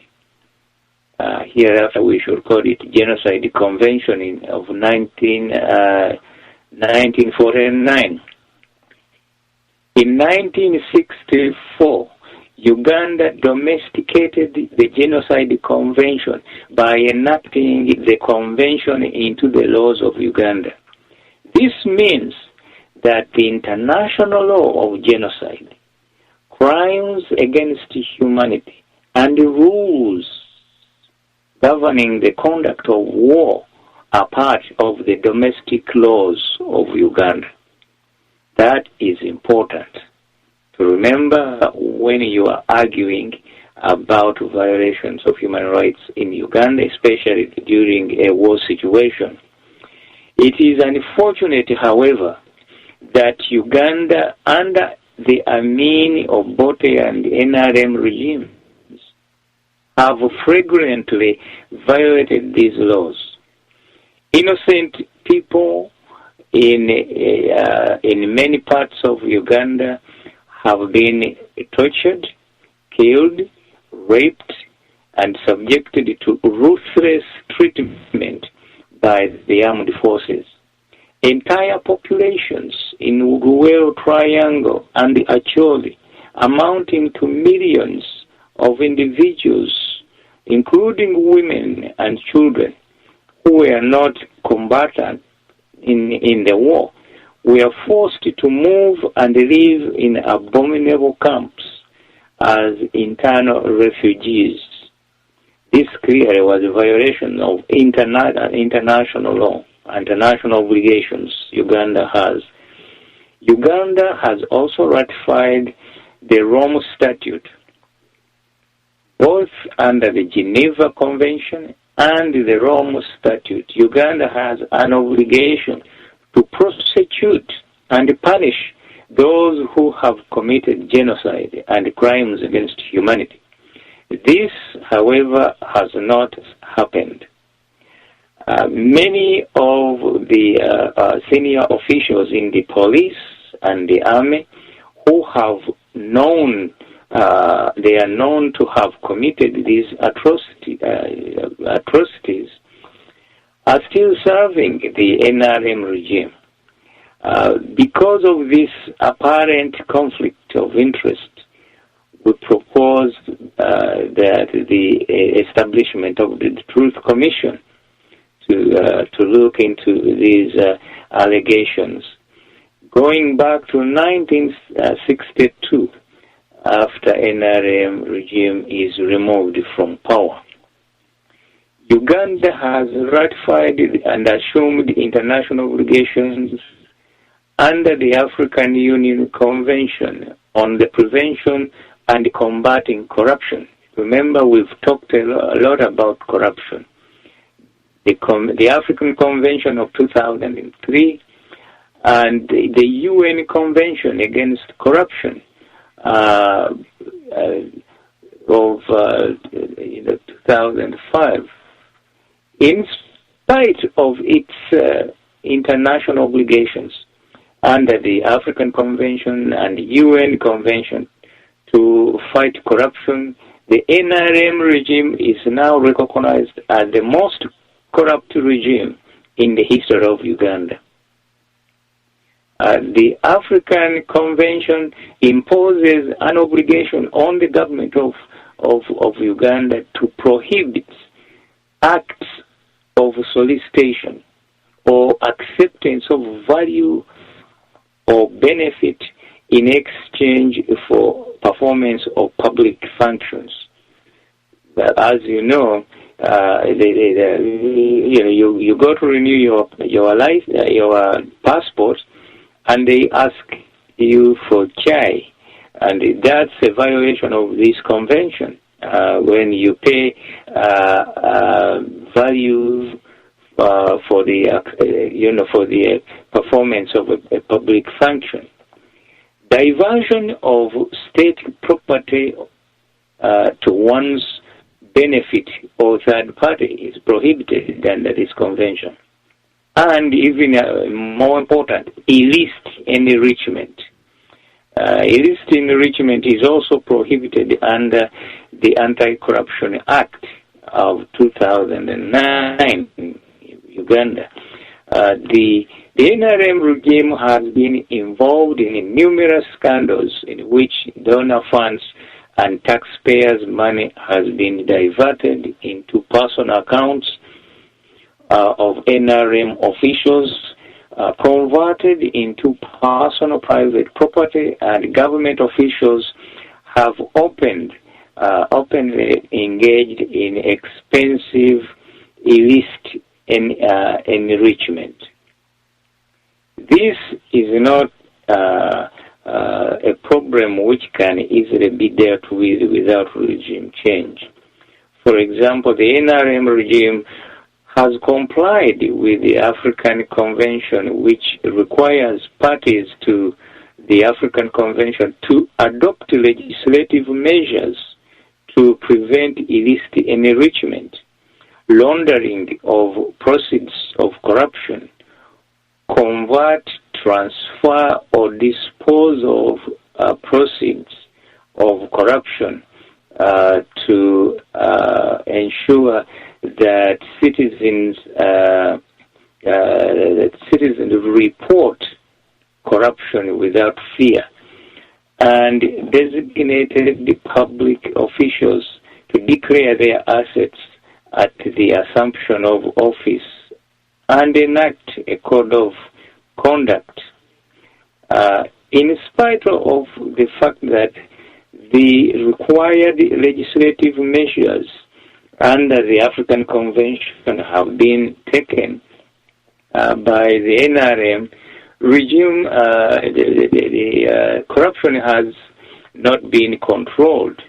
Hereafter we should call it Genocide Convention of 1949. In 1964, Uganda domesticated the Genocide Convention by enacting the convention into the laws of Uganda. This means that the international law of genocide, crimes against humanity, and the rules governing the conduct of war are part of the domestic laws of Uganda. That is important to remember when you are arguing about violations of human rights in Uganda, especially during a war situation. It is unfortunate, however, that Uganda, under the Amin, Obote, and NRM regimes, have flagrantly violated these laws. Innocent people in many parts of Uganda have been tortured, killed, raped, and subjected to ruthless treatment by the armed forces. Entire populations in Uguero Triangle and the Acholi, amounting to millions of individuals, including women and children who were not combatants in the war, were forced to move and live in abominable camps as internal refugees. This clearly was a violation of international law, international obligations Uganda has. Uganda has also ratified the Rome Statute, both under the Geneva Convention and the Rome Statute. Uganda has an obligation to prosecute and punish those who have committed genocide and crimes against humanity. This, however, has not happened. Many of the senior officials in the police and the army who have known, they are known to have committed these atrocities, are still serving the NRM regime. Because of this apparent conflict of interest, we proposed that the establishment of the Truth Commission to look into these allegations. Going back to 1962, after NRM regime is removed from power, Uganda has ratified and assumed international obligations under the African Union Convention on the Prevention and Combating Corruption. Remember, we've talked a lot about corruption. The African Convention of 2003 and the UN Convention Against Corruption of 2005. In spite of its international obligations under the African Convention and UN Convention to fight corruption, the NRM regime is now recognized as the most corrupt regime in the history of Uganda. The African Convention imposes an obligation on the government of Uganda to prohibit acts of solicitation or acceptance of value or benefit in exchange for performance of public functions. But as you know, you go to renew your passport, and they ask you for chai, and that's a violation of this convention. When you pay value for the performance of a public function. Diversion of state property to one's benefit or third party is prohibited under this convention. And even more important, illicit enrichment. Illicit enrichment is also prohibited under the Anti-Corruption Act of 2009 in Uganda. The NRM regime has been involved in numerous scandals in which donor funds and taxpayers' money has been diverted into personal accounts of NRM officials, converted into personal private property, and government officials have openly engaged in expensive illicit enrichment. This is not a problem which can easily be dealt with without regime change. For example, the NRM regime has complied with the African Convention, which requires parties to the African Convention to adopt legislative measures to prevent illicit enrichment, laundering of proceeds of corruption, convert, transfer, or dispose of proceeds of corruption to ensure that citizens report corruption without fear, and designated the public officials to declare their assets at the assumption of office and enact a code of conduct. In spite of the fact that the required legislative measures under the African Convention have been taken by the NRM regime. The corruption has not been controlled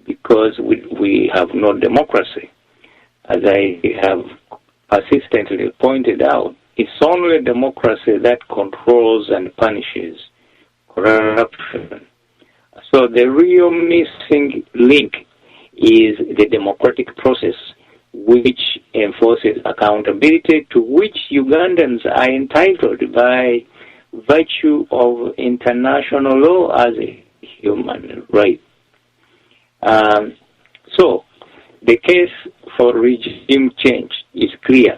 because we have no democracy. As I have persistently pointed out, it's only democracy that controls and punishes corruption. So the real missing link is the democratic process, which enforces accountability to which Ugandans are entitled by virtue of international law as a human right. So the case for regime change is clear.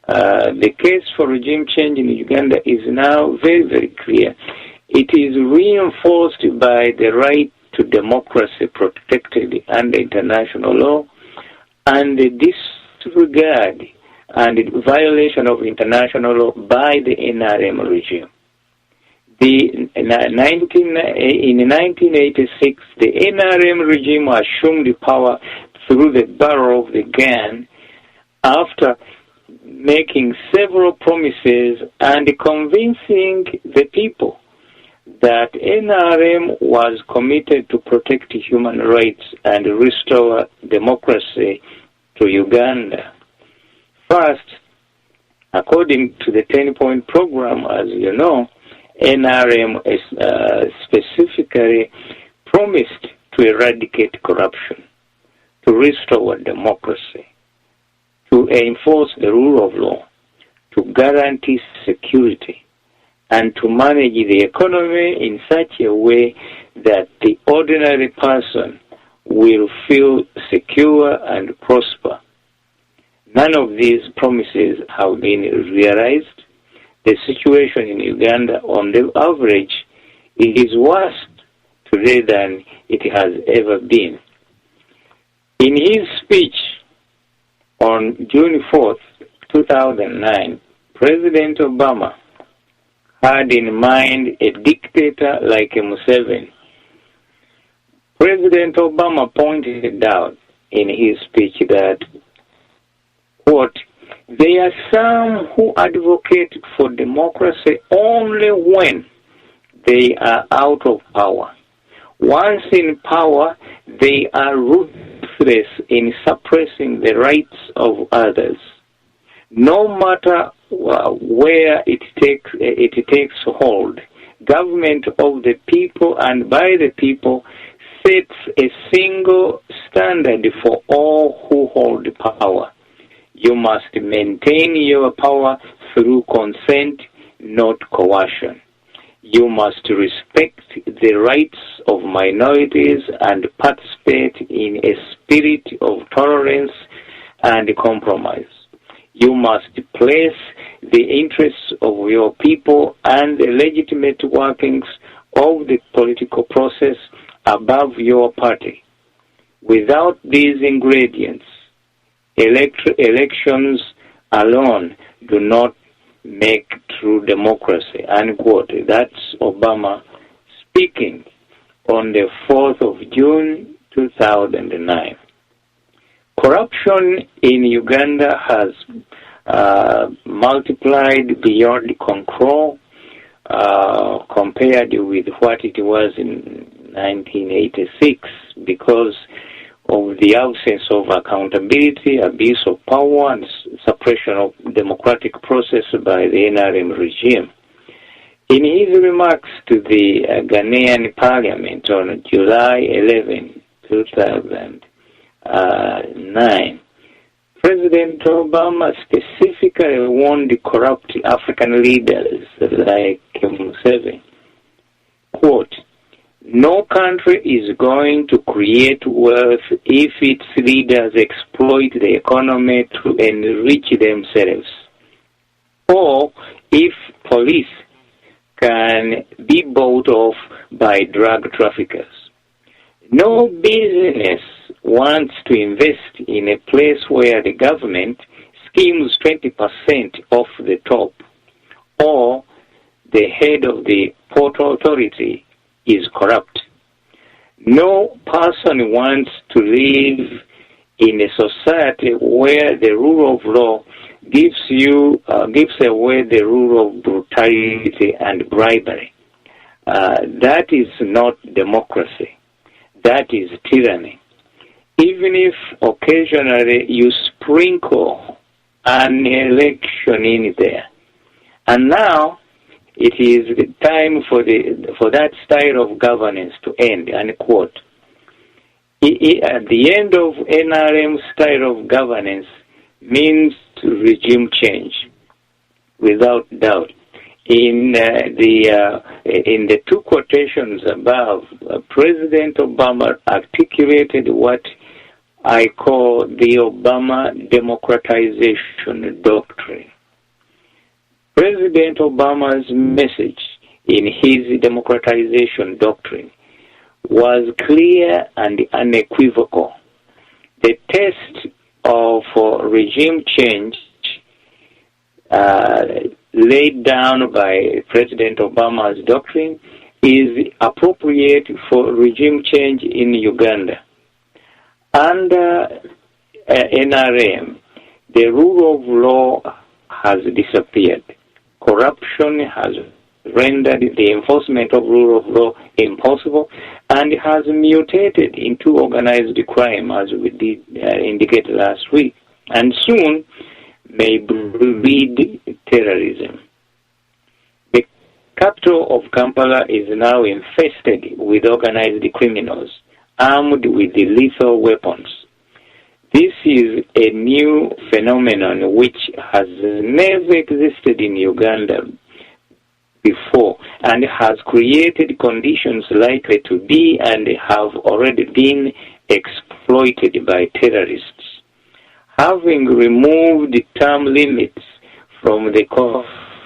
The case for regime change in Uganda is now very, very clear. It is reinforced by the right to democracy protected under international law and the disregard and the violation of international law by the NRM regime. In 1986, the NRM regime assumed power through the barrel of the gun after making several promises and convincing the people that NRM was committed to protect human rights and restore democracy to Uganda. First, according to the 10-point program, as you know, NRM specifically promised to eradicate corruption, to restore democracy, to enforce the rule of law, to guarantee security, and to manage the economy in such a way that the ordinary person will feel secure and prosper. None of these promises have been realized. The situation in Uganda, on the average, is worse today than it has ever been. In his speech on June 4th, 2009, President Obama had in mind a dictator like Museveni. President Obama pointed out in his speech that, quote, there are some who advocate for democracy only when they are out of power. Once in power, they are ruthless in suppressing the rights of others. No matter where it takes hold, government of the people and by the people sets a single standard for all who hold power. You must maintain your power through consent, not coercion. You must respect the rights of minorities and participate in a spirit of tolerance and compromise. You must place the interests of your people and the legitimate workings of the political process above your party. Without these ingredients, elections alone do not make true democracy, unquote. That's Obama speaking on the 4th of June, 2009. Corruption in Uganda has multiplied beyond control compared with what it was in 1986 because of the absence of accountability, abuse of power, and suppression of democratic process by the NRM regime. In his remarks to the Ghanaian parliament on July 11, 2009, President Obama specifically warned corrupt African leaders like Museveni, quote, no country is going to create wealth if its leaders exploit the economy to enrich themselves, or if police can be bought off by drug traffickers. No business wants to invest in a place where the government skims 20% off the top, or the head of the port authority is corrupt. No person wants to live in a society where the rule of law gives away the rule of brutality and bribery. That is not democracy. That is tyranny. Even if occasionally you sprinkle an election in there. And now it is the time for that style of governance to end, unquote. At the end of NRM style of governance means regime change, without doubt. In the two quotations above, President Obama articulated what I call the Obama Democratization doctrine. President Obama's message in his democratization doctrine was clear and unequivocal. The test for regime change laid down by President Obama's doctrine is appropriate for regime change in Uganda. Under NRM, the rule of law has disappeared. Corruption has rendered the enforcement of rule of law impossible and has mutated into organized crime, as we did indicate last week, and soon may breed terrorism. The capital of Kampala is now infested with organized criminals armed with lethal weapons. This is a new phenomenon which has never existed in Uganda before and has created conditions likely to be and have already been exploited by terrorists. Having removed term limits from the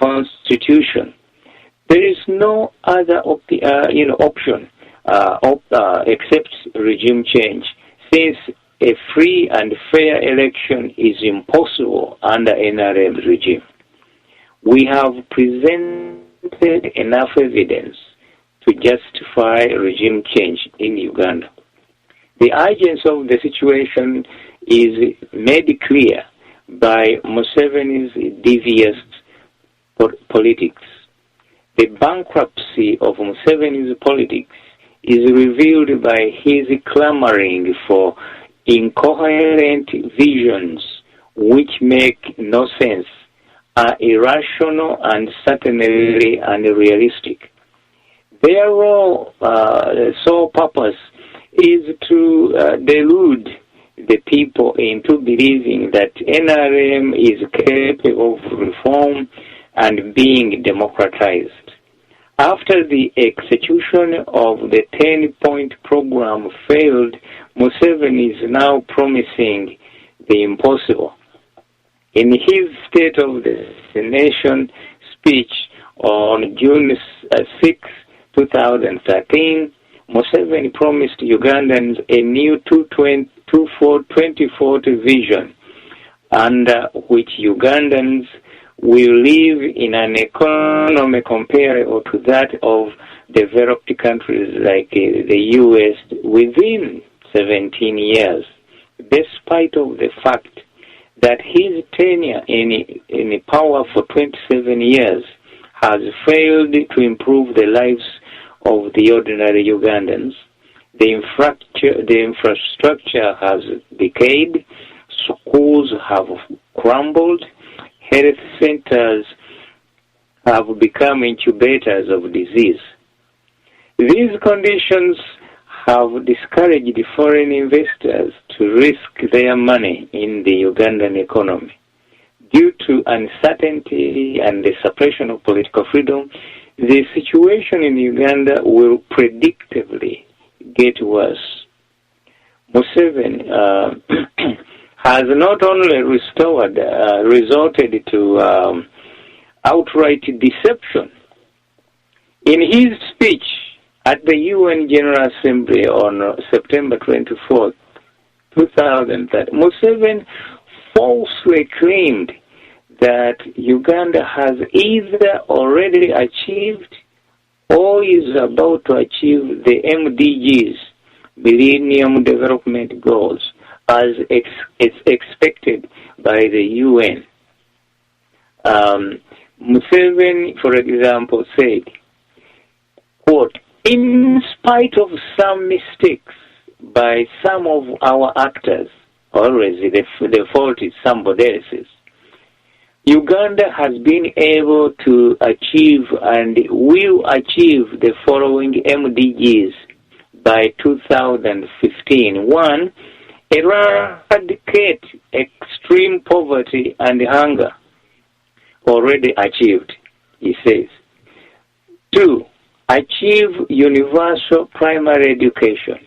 Constitution, there is no other option except regime change, since a free and fair election is impossible under NRM regime. We have presented enough evidence to justify regime change in Uganda. The urgency of the situation is made clear by Museveni's devious politics. The bankruptcy of Museveni's politics is revealed by his clamoring for incoherent visions which make no sense, are irrational and certainly unrealistic. Their sole purpose is to delude the people into believing that NRM is capable of reform and being democratized. After the execution of the 10-point program failed, Museveni is now promising the impossible. In his State of the Nation speech on June 6, 2013, Museveni promised Ugandans a new 2040 vision, under which Ugandans will live in an economy comparable to that of developed countries like the U.S. within 17 years, despite of the fact that his tenure in power for 27 years has failed to improve the lives of the ordinary Ugandans. The infrastructure has decayed, schools have crumbled, health centers have become incubators of disease. These conditions have discouraged foreign investors to risk their money in the Ugandan economy. Due to uncertainty and the suppression of political freedom, the situation in Uganda will predictably get worse. Museveni has not only resorted to outright deception. In his speech at the UN General Assembly on September 24, 2013, Museveni falsely claimed that Uganda has either already achieved or is about to achieve the MDGs, Millennium Development Goals, as it's expected by the UN. Museveni, for example, said, quote, in spite of some mistakes by some of our actors, always the fault is somebody else's, Uganda has been able to achieve and will achieve the following MDGs by 2015. 1, eradicate extreme poverty and hunger, already achieved, he says. 2, achieve universal primary education,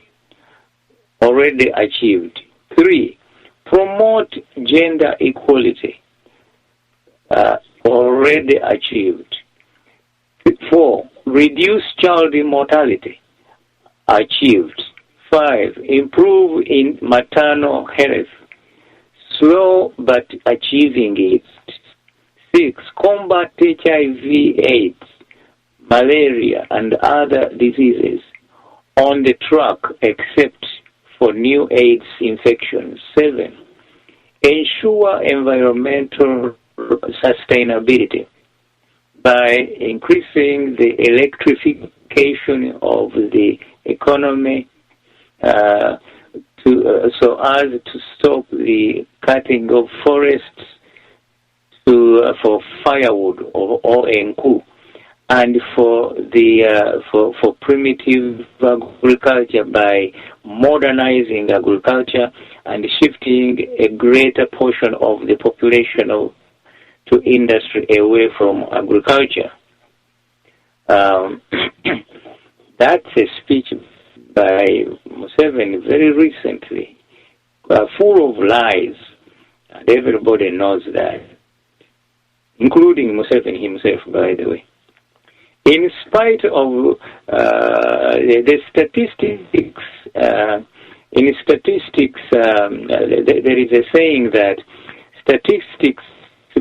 already achieved. 3, promote gender equality, already achieved. 4, reduce child mortality, achieved. 5, improve in maternal health, slow but achieving it. 6, combat HIV/AIDS, malaria, and other diseases, on the track except for new AIDS infections. 7, ensure environmental sustainability by increasing the electrification of the economy so as to stop the cutting of forests for firewood or enku, and for primitive agriculture by modernizing agriculture and shifting a greater portion of the population to industry away from agriculture. That's a speech by Museveni very recently, full of lies, and everybody knows that, including Museveni himself, by the way. In spite of the statistics, there is a saying that statistics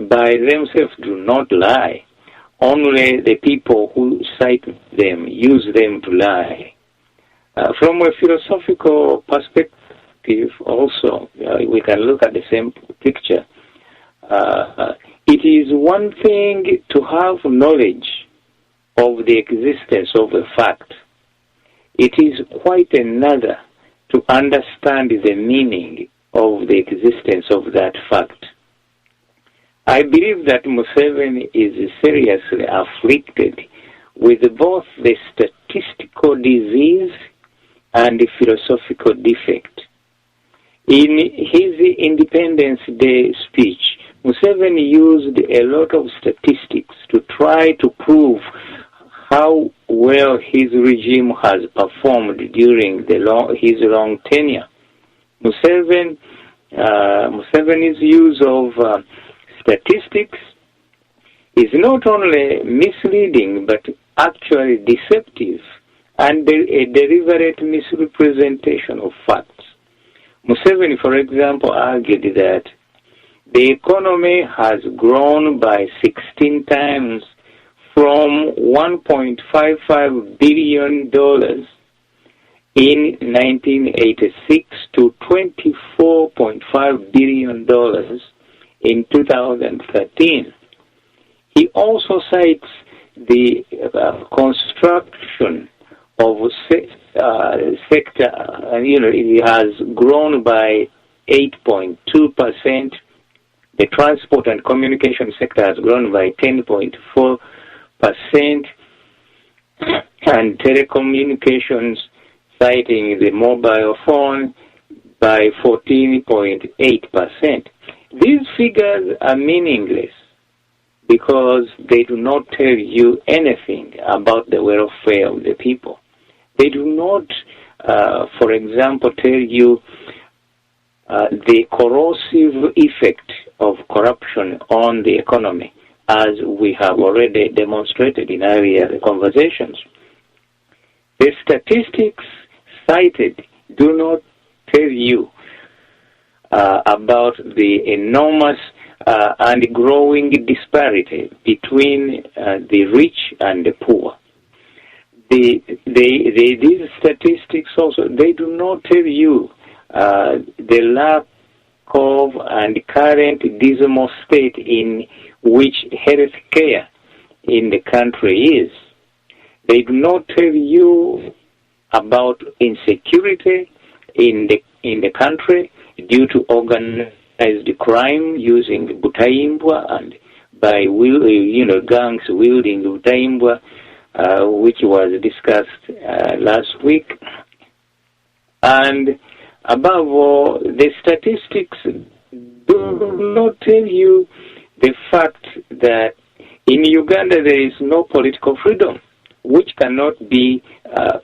by themselves do not lie. Only the people who cite them use them to lie. From a philosophical perspective also, we can look at the same picture. It is one thing to have knowledge of the existence of a fact. It is quite another to understand the meaning of the existence of that fact. I believe that Museveni is seriously afflicted with both the statistical disease and the philosophical defect. In his Independence Day speech, Museveni used a lot of statistics to try to prove how well his regime has performed during his long tenure. Museveni's use of statistics is not only misleading but actually deceptive and a deliberate misrepresentation of facts. Museveni, for example, argued that the economy has grown by 16 times from $1.55 billion in 1986 to $24.5 billion in 2013. He also cites the construction of sector, it has grown by 8.2%. The transport and communication sector has grown by 10.4%, and telecommunications, citing the mobile phone, by 14.8%. These figures are meaningless because they do not tell you anything about the welfare of the people. They do not, for example, tell you the corrosive effect of corruption on the economy, as we have already demonstrated in earlier conversations. The statistics cited do not tell you about the enormous and growing disparity between the rich and the poor. These statistics also, they do not tell you the lack of and current dismal state in which health care in the country is. They do not tell you about insecurity in the country due to organized crime using butaimbwa and by gangs wielding butaimbwa, which was discussed last week. And above all, the statistics do not tell you the fact that in Uganda there is no political freedom, which cannot be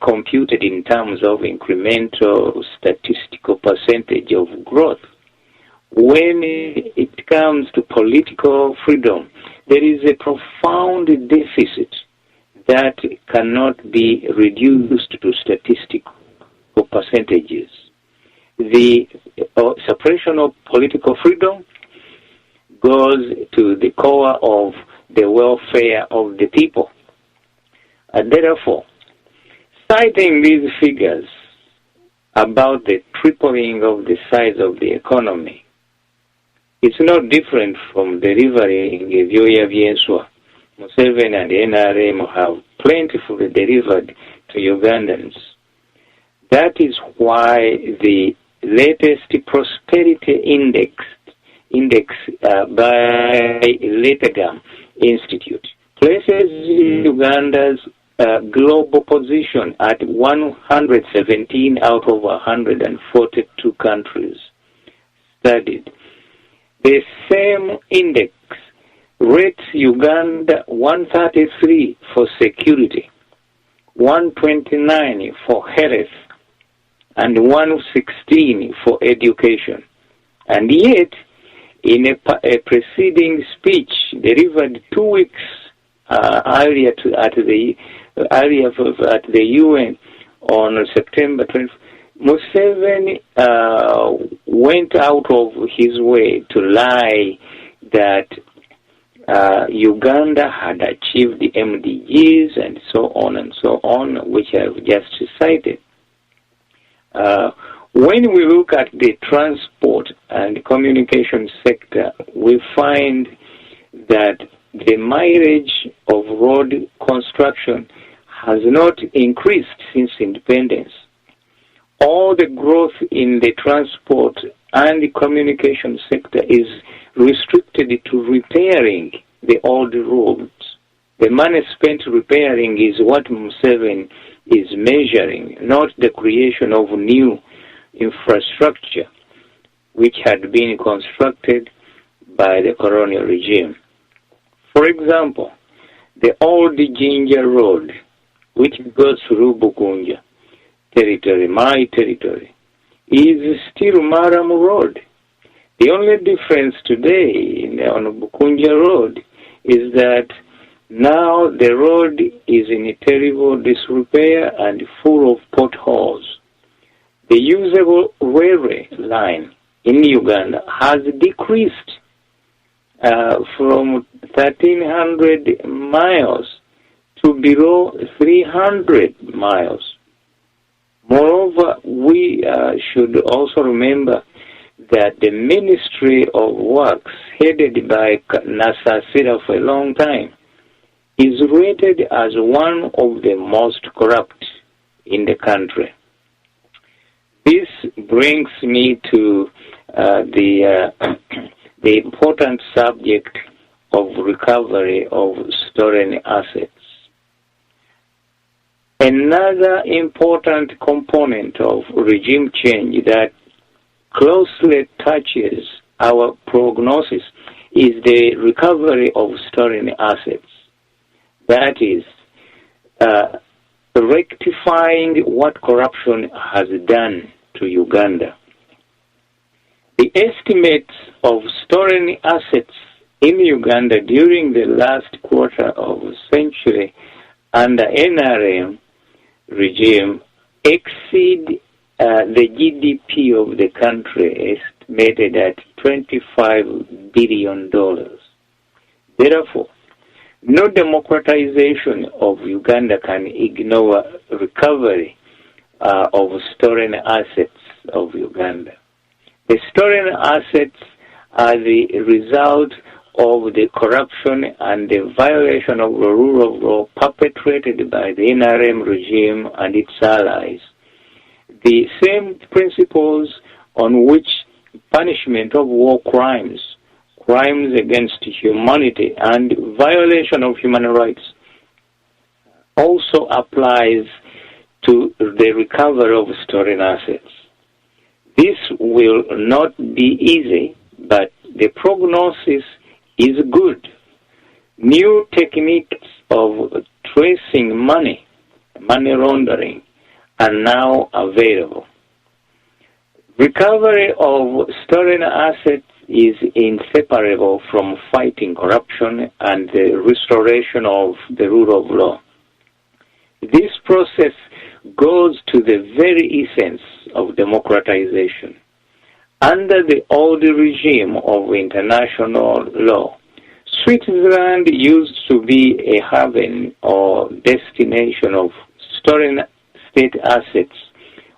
computed in terms of incremental statistical percentage of growth. When it comes to political freedom, there is a profound deficit that cannot be reduced to statistical percentages. The suppression of political freedom goes to the core of the welfare of the people. And therefore, citing these figures about the tripling of the size of the economy, it's not different from delivering Vyoya Vyenswa. Museveni and the NRM have plentifully delivered to Ugandans. That is why the latest prosperity index by Letagam Institute places Uganda's global position at 117 out of 142 countries studied. The same index rates Uganda 133 for security, 129 for health, and 116 for education. And yet, in a preceding speech delivered 2 weeks earlier at the UN on September 20th, Museveni went out of his way to lie that Uganda had achieved the MDGs and so on, which I've just cited. When we look at the transport and communication sector, we find that the mileage of road construction has not increased since independence. All the growth in the transport and the communication sector is restricted to repairing the old roads. The money spent repairing is what Museveni is measuring, not the creation of new infrastructure which had been constructed by the colonial regime. For example, the old Jinja Road, which goes through Bukunja territory, my territory, is still Maram Road. The only difference today on Bukunja Road is that now the road is in terrible disrepair and full of potholes. The usable railway line in Uganda has decreased from 1,300 miles to below 300 miles. Moreover, we should also remember that the Ministry of Works, headed by Nasasira for a long time, is rated as one of the most corrupt in the country. This brings me to the important subject of recovery of stolen assets. Another important component of regime change that closely touches our prognosis is the recovery of stolen assets. That is, rectifying what corruption has done to Uganda. The estimates of stolen assets in Uganda during the last quarter of the century under NRM regime exceed the GDP of the country, estimated at $25 billion. Therefore, no democratization of Uganda can ignore recovery of stolen assets of Uganda. The stolen assets are the result of the corruption and the violation of the rule of law perpetrated by the NRM regime and its allies. The same principles on which punishment of war crimes, crimes against humanity, and violation of human rights also applies to the recovery of stolen assets. This will not be easy, but the prognosis is good. New techniques of tracing money laundering, are now available. Recovery of stolen assets is inseparable from fighting corruption and the restoration of the rule of law. This process goes to the very essence of democratization. Under the old regime of international law, Switzerland used to be a haven or destination of stolen state assets,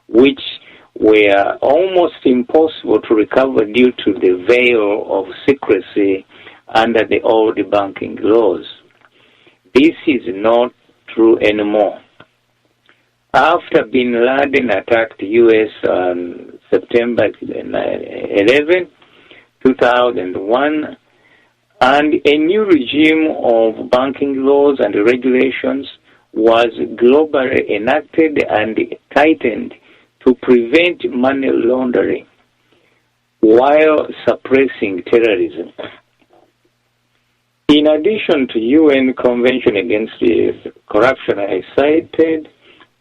which were almost impossible to recover due to the veil of secrecy under the old banking laws. This is not true anymore. After bin Laden attacked the U.S. on September 11, 2001, and a new regime of banking laws and regulations was globally enacted and tightened to prevent money laundering while suppressing terrorism. In addition to UN Convention Against Corruption I cited,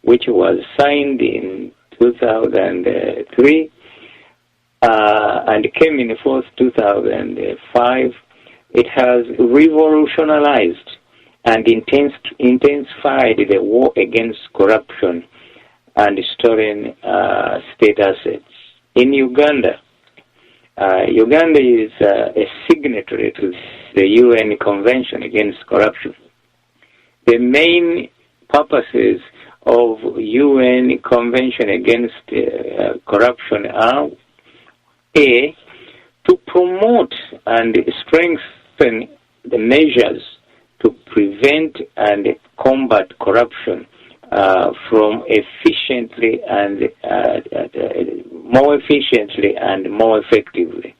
which was signed in 2003 and came in force 2005, it has revolutionized and intensified the war against corruption and stolen state assets. In Uganda, Uganda is a signatory to the UN Convention Against Corruption. The main purposes of UN Convention Against Corruption are A, to promote and strengthen the measures to prevent and combat corruption more efficiently and more effectively.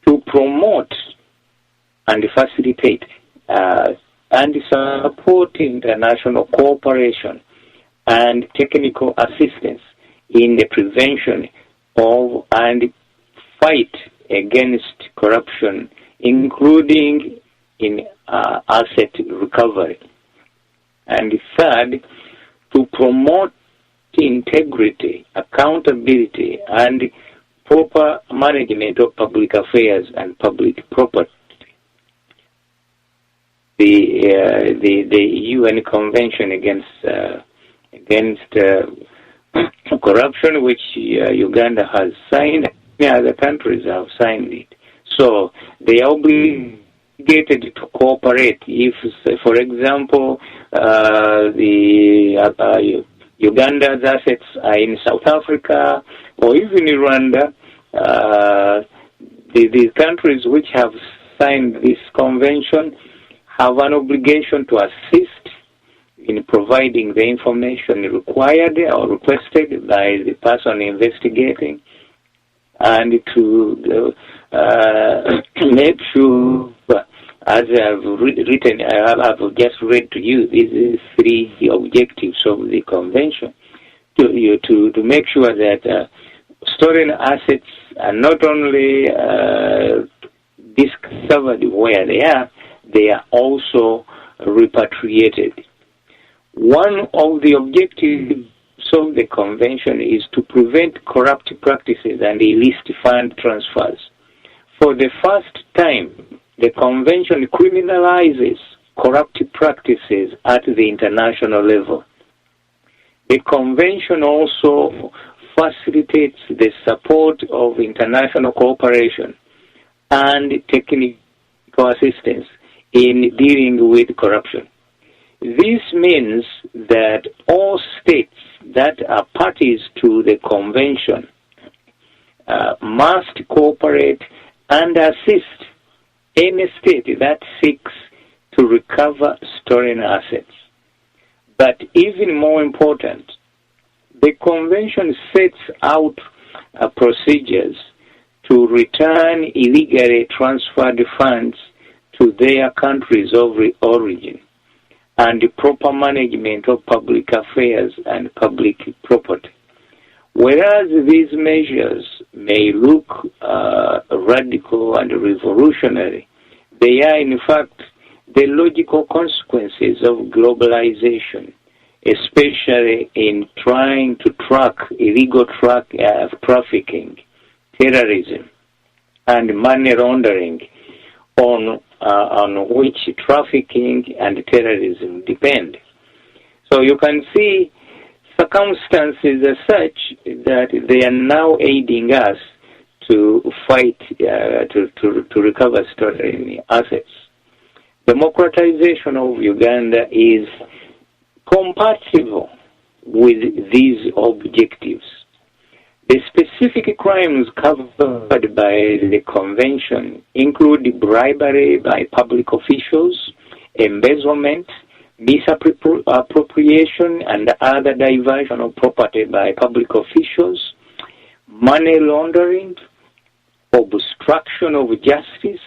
To promote and facilitate and support international cooperation and technical assistance in the prevention of and fight against corruption, including in asset recovery. And third, to promote integrity, accountability, and proper management of public affairs and public property. The UN Convention against corruption, which Uganda has signed, many other countries have signed it. So they are obligated to cooperate if, for example, Uganda's assets are in South Africa or even Rwanda. The countries which have signed this convention have an obligation to assist in providing the information required or requested by the person investigating, and to make sure, as I've written, I've just read to you these three objectives of the convention, to make sure that stolen assets are not only discovered where they are also repatriated. One of the objectives of the convention is to prevent corrupt practices and illicit fund transfers. For the first time, the convention criminalizes corrupt practices at the international level. The convention also facilitates the support of international cooperation and technical assistance in dealing with corruption. This means that all states that are parties to the convention must cooperate and assist any state that seeks to recover stolen assets. But even more important, the Convention sets out procedures to return illegally transferred funds to their countries of origin and the proper management of public affairs and public property. Whereas these measures may look radical and revolutionary, they are in fact the logical consequences of globalization, especially in trying to track illegal trafficking, terrorism, and money laundering, on which trafficking and terrorism depend. So you can see circumstances are such that they are now aiding us to fight, to recover stolen assets. Democratization of Uganda is compatible with these objectives. The specific crimes covered by the Convention include bribery by public officials, embezzlement, misappropriation and other diversion of property by public officials, money laundering, obstruction of justice,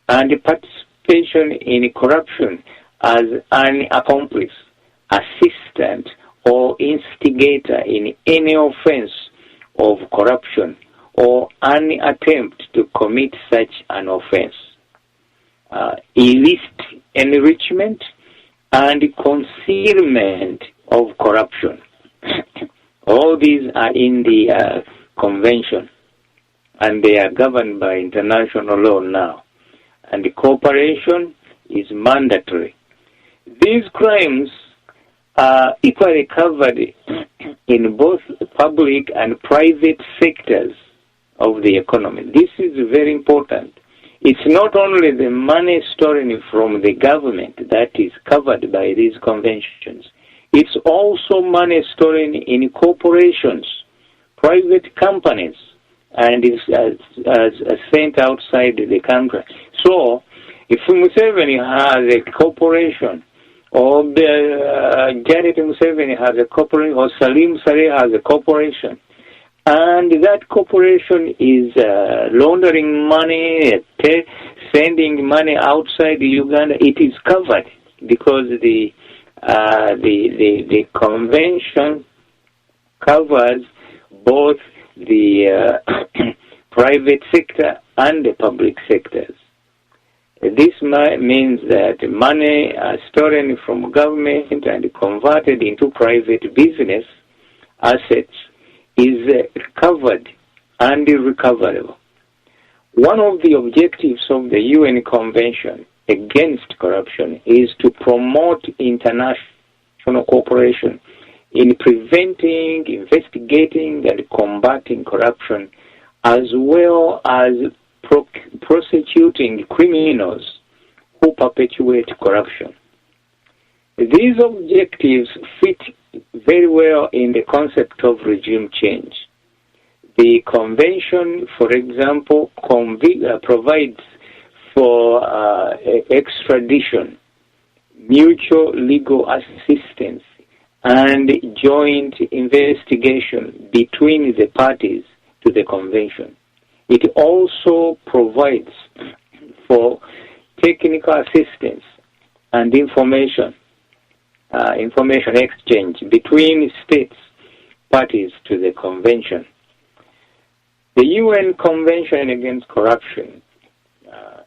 and participation in corruption as an accomplice, assistant, or instigator in any offense of corruption or any attempt to commit such an offense. Illicit enrichment and concealment of corruption. All these are in the Convention, and they are governed by international law now. And the cooperation is mandatory. These crimes are equally covered in both public and private sectors of the economy. This is very important. It's not only the money stolen from the government that is covered by these conventions. It's also money stolen in corporations, private companies, and is sent outside the country. So, if Museveni has a corporation, or Janet Museveni has a corporation, or Salim Saleh has a corporation, and that corporation is laundering money, sending money outside Uganda, it is covered because the convention covers both the private sector and the public sectors. This means that money stolen from government and converted into private business assets is covered and recoverable. One of the objectives of the UN Convention against corruption is to promote international cooperation in preventing, investigating, and combating corruption, as well as prosecuting criminals who perpetuate corruption. These objectives fit very well in the concept of regime change. The convention, for example, provides for extradition, mutual legal assistance, and joint investigation between the parties to the convention. It also provides for technical assistance and information exchange between states parties to the convention. The UN Convention Against Corruption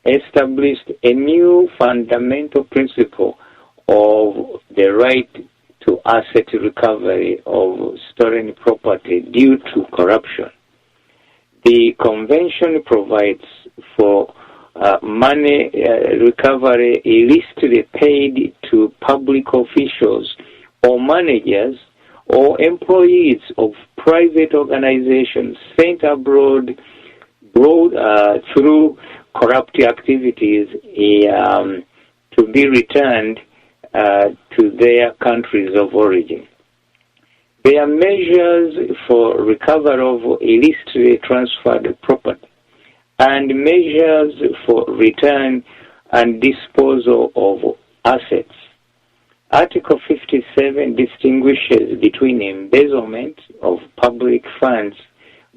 established a new fundamental principle of the right to asset recovery of stolen property due to corruption. The convention provides for money recovery illicitly paid to public officials or managers or employees of private organizations sent abroad through corrupt activities to be returned to their countries of origin. There are measures for recovery of illicitly transferred property and measures for return and disposal of assets. Article 57 distinguishes between embezzlement of public funds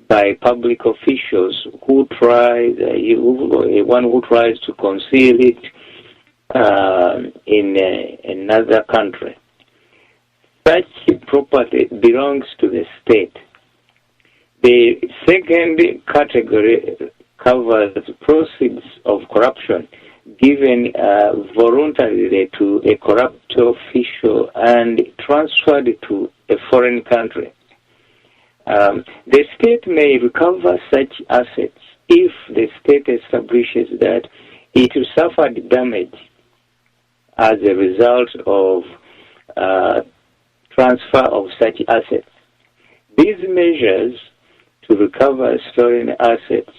by public officials one who tries to conceal it in another country. Such property belongs to the state. The second category covers proceeds of corruption given voluntarily to a corrupt official and transferred to a foreign country. The state may recover such assets if the state establishes that it suffered damage as a result of transfer of such assets. These measures to recover stolen assets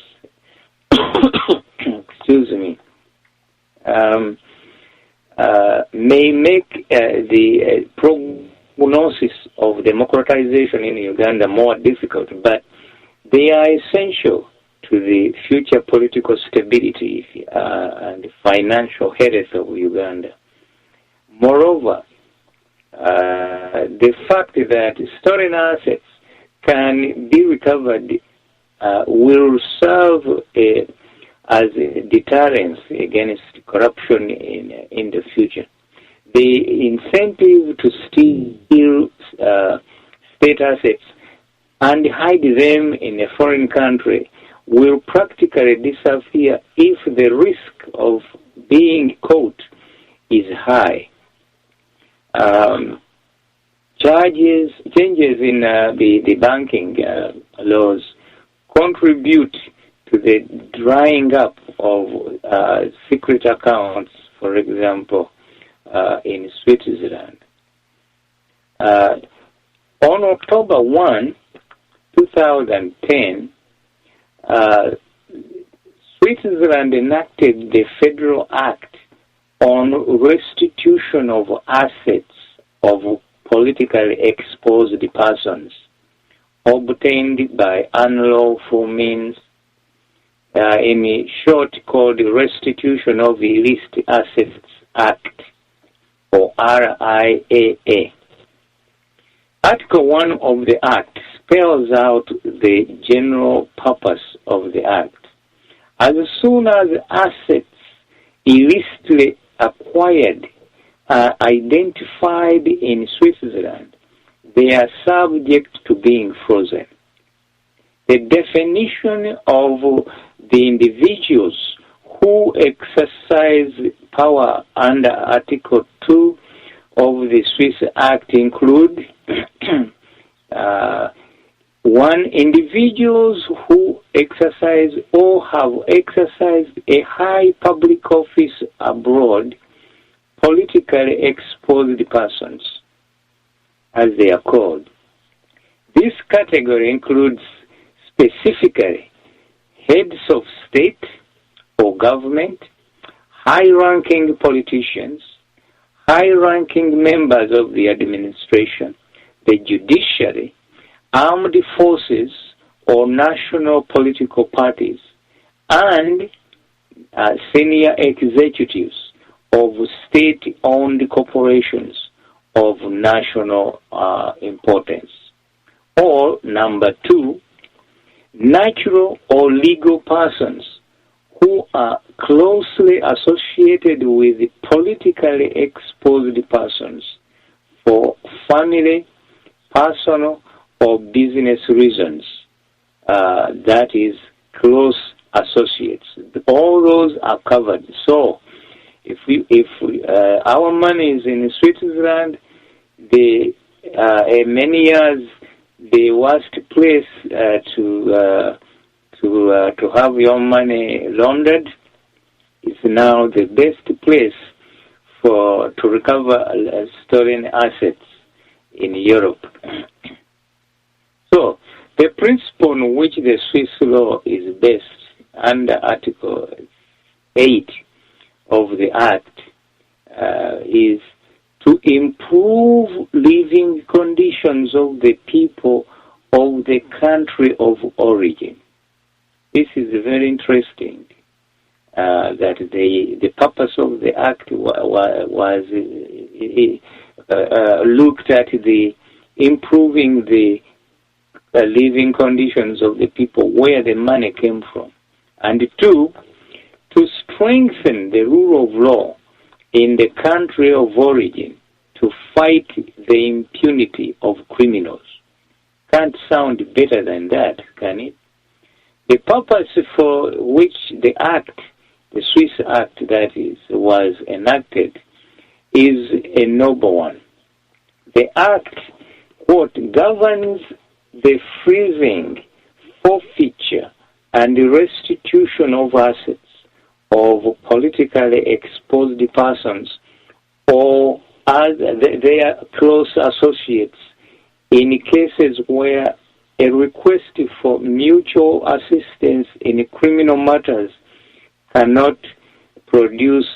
may make the prognosis of democratization in Uganda more difficult, but they are essential to the future political stability and financial health of Uganda. Moreover, the fact that stolen assets can be recovered will serve as a deterrence against corruption in the future. The incentive to steal state assets and hide them in a foreign country will practically disappear if the risk of being caught is high. Changes in the banking laws contribute to the drying up of secret accounts, for example, in Switzerland. On October 1, 2010, Switzerland enacted the Federal Act on restitution of assets of politically exposed persons obtained by unlawful means, in short called Restitution of Illicit Assets Act, or RIAA. Article 1 of the Act spells out the general purpose of the Act. As soon as assets illicitly acquired are identified in Switzerland, they are subject to being frozen. The definition of the individuals who exercise power under Article 2 of the Swiss Act include 1. Individuals who exercise or have exercised a high public office abroad, politically exposed persons, as they are called. This category includes specifically heads of state or government, high-ranking politicians, high-ranking members of the administration, the judiciary, armed forces or national political parties, and senior executives of state-owned corporations of national importance. Or, number 2, natural or legal persons who are closely associated with politically exposed persons for family, personal, or business reasons, that is, close associates. All those are covered. So, if our money is in Switzerland, many years the worst place to have your money laundered is now the best place to recover stolen assets in Europe. So, the principle on which the Swiss law is based under Article 8 of the Act is to improve living conditions of the people of the country of origin. This is very interesting, that the purpose of the act was looked at the improving the living conditions of the people where the money came from. And two, to strengthen the rule of law in the country of origin to fight the impunity of criminals. Can't sound better than that, can it? The purpose for which the act, the Swiss Act that is, was enacted is a noble one. The act, quote, governs the freezing, forfeiture, and the restitution of assets of politically exposed persons or their close associates in cases where a request for mutual assistance in criminal matters cannot produce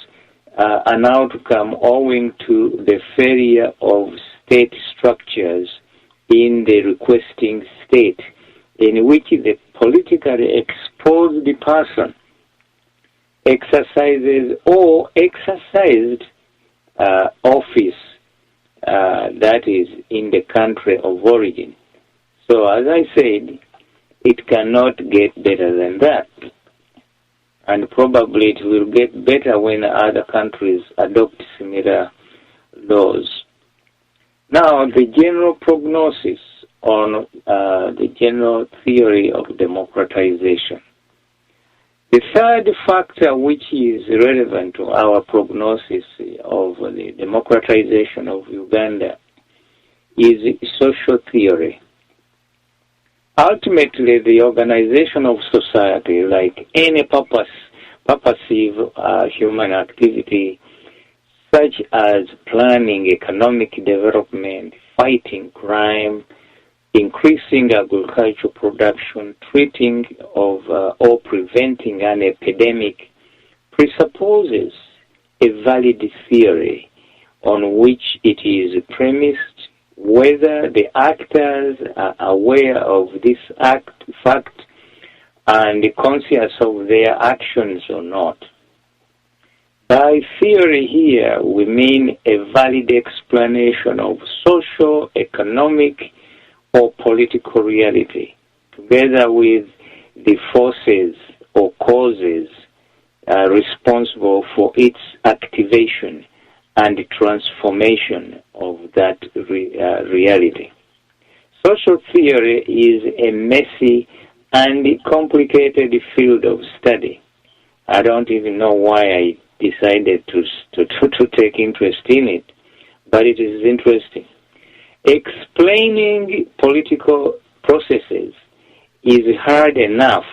an outcome owing to the failure of state structures in the requesting state, in which the politically exposed person exercises or exercised office that is in the country of origin. So as I said, it cannot get better than that. And probably it will get better when other countries adopt similar laws. Now, the general prognosis on the general theory of democratization. The third factor which is relevant to our prognosis of the democratization of Uganda is social theory. Ultimately, the organization of society, like any purposive human activity, such as planning economic development, fighting crime, increasing agricultural production, treating of or preventing an epidemic, presupposes a valid theory on which it is premised, whether the actors are aware of this fact and conscious of their actions or not. By theory here, we mean a valid explanation of social, economic, or political reality, together with the forces or causes responsible for its activation and transformation of that reality. Social theory is a messy and complicated field of study. I don't even know why I decided to take interest in it, but it is interesting. Explaining political processes is hard enough,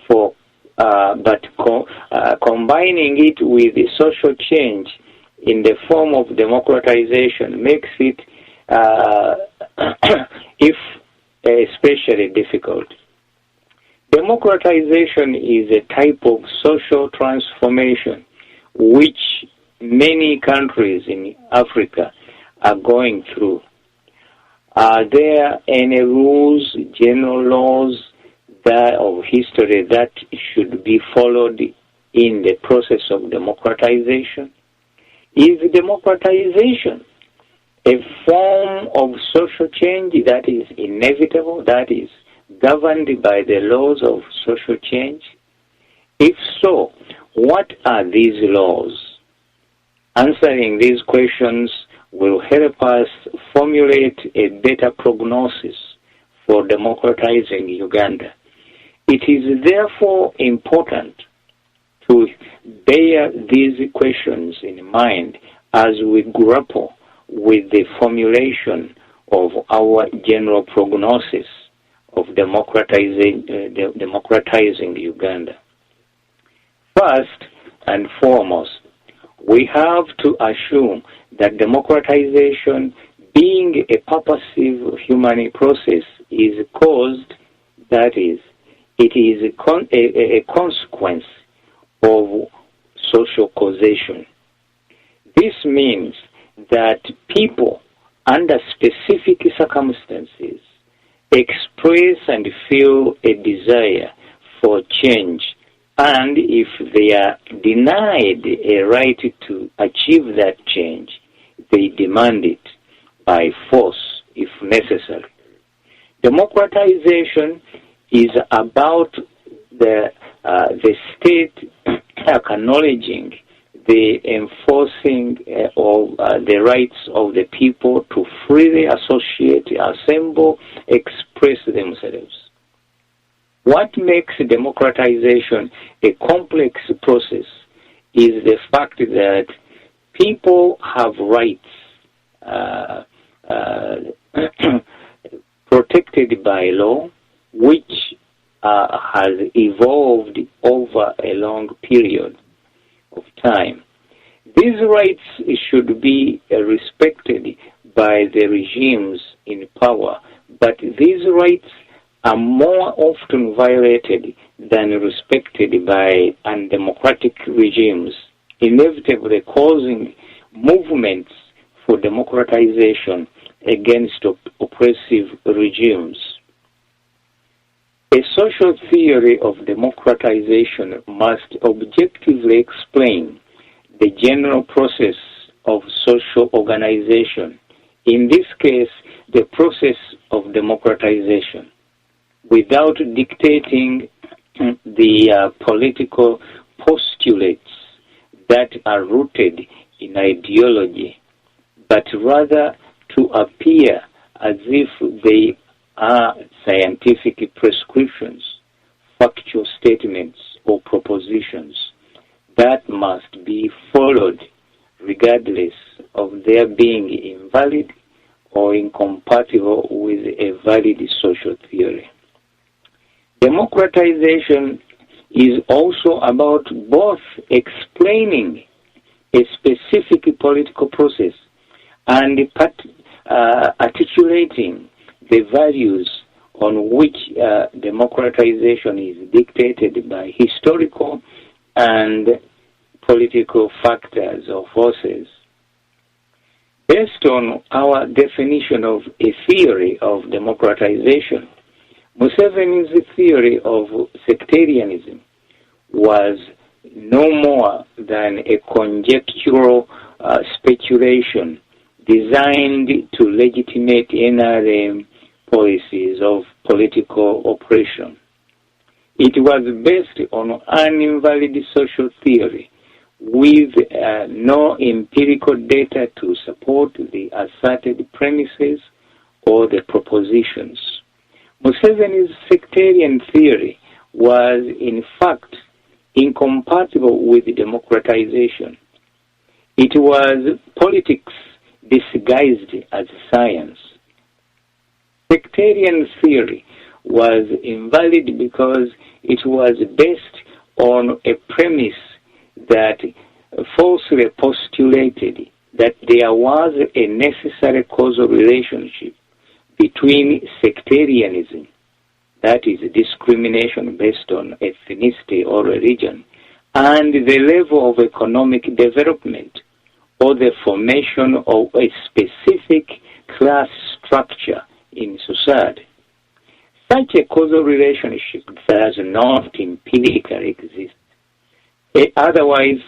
but combining it with the social change in the form of democratization makes it especially difficult. Democratization is a type of social transformation which many countries in Africa are going through. Are there any rules, general laws of history that should be followed in the process of democratization? Is democratization a form of social change that is inevitable, that is governed by the laws of social change? If so, what are these laws? Answering these questions will help us formulate a better prognosis for democratizing Uganda. It is therefore important to bear these questions in mind as we grapple with the formulation of our general prognosis of democratizing Uganda. First and foremost, we have to assume that democratization, being a purposive human process, is caused, that is, it is a consequence of social causation. This means that people under specific circumstances express and feel a desire for change, and if they are denied a right to achieve that change, they demand it by force if necessary. Democratization is about the state acknowledging the enforcing of the rights of the people to freely associate, assemble, express themselves. What makes democratization a complex process is the fact that people have rights protected by law, which has evolved over a long period of time. These rights should be respected by the regimes in power, but these rights are more often violated than respected by undemocratic regimes, inevitably causing movements for democratization against oppressive regimes. A social theory of democratization must objectively explain the general process of social organization, in this case, the process of democratization, without dictating the political postulates that are rooted in ideology, but rather to appear as if they are scientific prescriptions, factual statements, or propositions that must be followed regardless of their being invalid or incompatible with a valid social theory. Democratization is also about both explaining a specific political process and articulating the values on which democratization is dictated by historical and political factors or forces. Based on our definition of a theory of democratization, Museveni's theory of sectarianism was no more than a conjectural speculation designed to legitimate NRM policies of political oppression. It was based on an invalid social theory with no empirical data to support the asserted premises or the propositions. Museveni's sectarian theory was, in fact, incompatible with democratization. It was politics disguised as science. Sectarian theory was invalid because it was based on a premise that falsely postulated that there was a necessary causal relationship between sectarianism, that is discrimination based on ethnicity or religion, and the level of economic development or the formation of a specific class structure in society. Such a causal relationship does not empirically exist. Otherwise,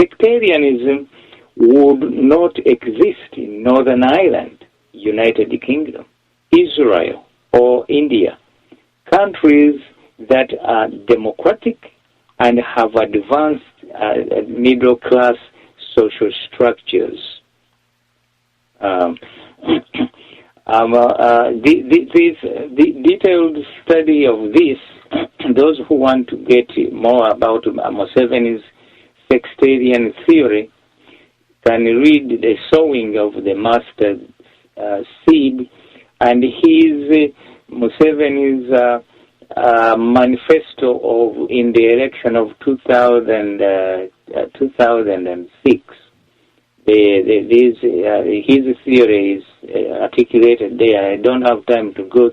sectarianism would not exist in Northern Ireland, United Kingdom, Israel, or India, countries that are democratic and have advanced middle-class social structures. The detailed study of this, those who want to get more about Museveni's sectarian theory can read The Sowing of the Mustard Seed and his Museveni's manifesto in the election of 2006. His theory is articulated there. I don't have time to go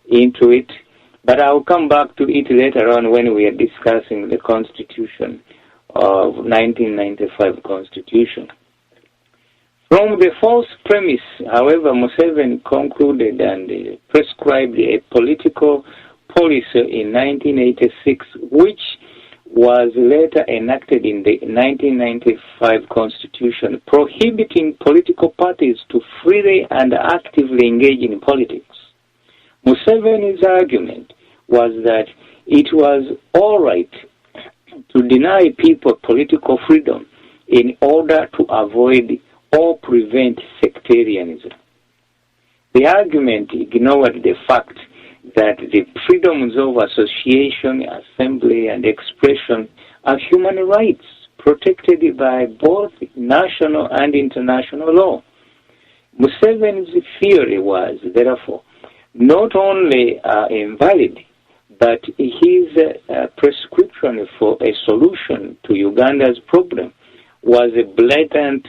into it, but I'll come back to it later on when we are discussing the Constitution of 1995 Constitution. From the false premise, however, Museveni concluded and prescribed a political policy in 1986, which was later enacted in the 1995 Constitution, prohibiting political parties to freely and actively engage in politics. Museveni's argument was that it was all right to deny people political freedom in order to avoid or prevent sectarianism. The argument ignored the fact that the freedoms of association, assembly, and expression are human rights protected by both national and international law. Museveni's theory was, therefore, not only invalid, but his prescription for a solution to Uganda's problem was a blatant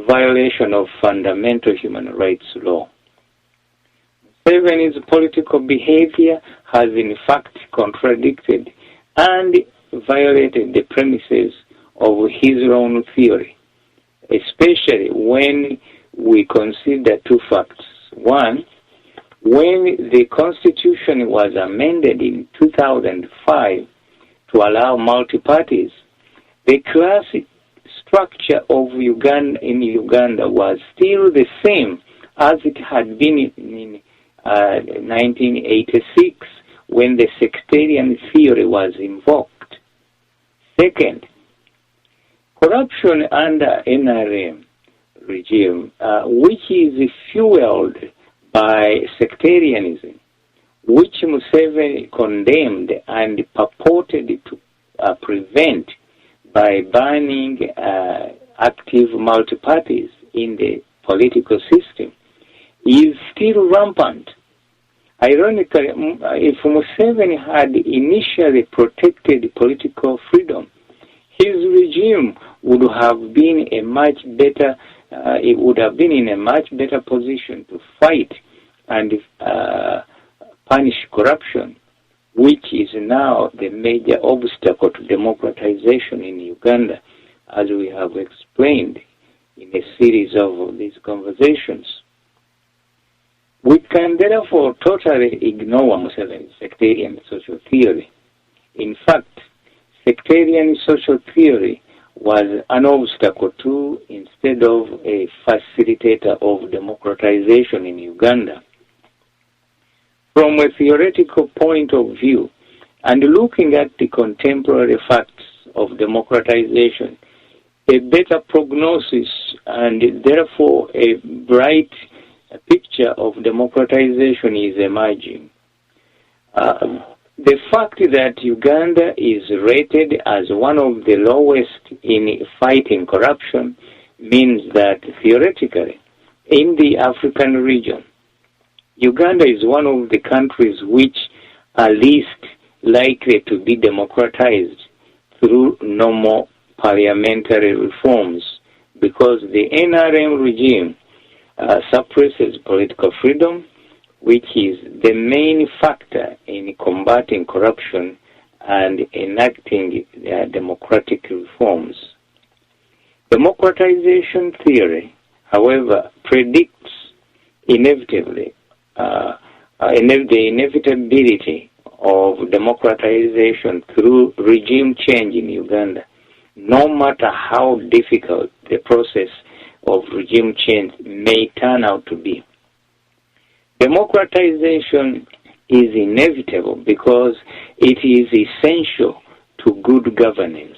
violation of fundamental human rights law. Museveni's political behavior has in fact contradicted and violated the premises of his own theory, especially when we consider two facts. One, when the Constitution was amended in 2005 to allow multi-parties, the class structure of Uganda was still the same as it had been in 1986 when the sectarian theory was invoked. Second, corruption under NRM regime, which is fueled by sectarianism, which Museveni condemned and purported to prevent by banning active multi-parties in the political system, is still rampant. Ironically, if Museveni had initially protected political freedom, his regime would have been in a much better position to fight and punish corruption, which is now the major obstacle to democratization in Uganda, as we have explained in a series of these conversations. We can therefore totally ignore Museveni's sectarian social theory. In fact, sectarian social theory was an obstacle to instead of a facilitator of democratization in Uganda. From a theoretical point of view, and looking at the contemporary facts of democratization, a better prognosis and therefore a bright picture of democratization is emerging. The fact that Uganda is rated as one of the lowest in fighting corruption means that theoretically, in the African region, Uganda is one of the countries which are least likely to be democratized through normal parliamentary reforms, because the NRM regime suppresses political freedom, which is the main factor in combating corruption and enacting democratic reforms. Democratization theory, however, predicts inevitably the inevitability of democratization through regime change in Uganda, no matter how difficult the process of regime change may turn out to be. Democratization is inevitable because it is essential to good governance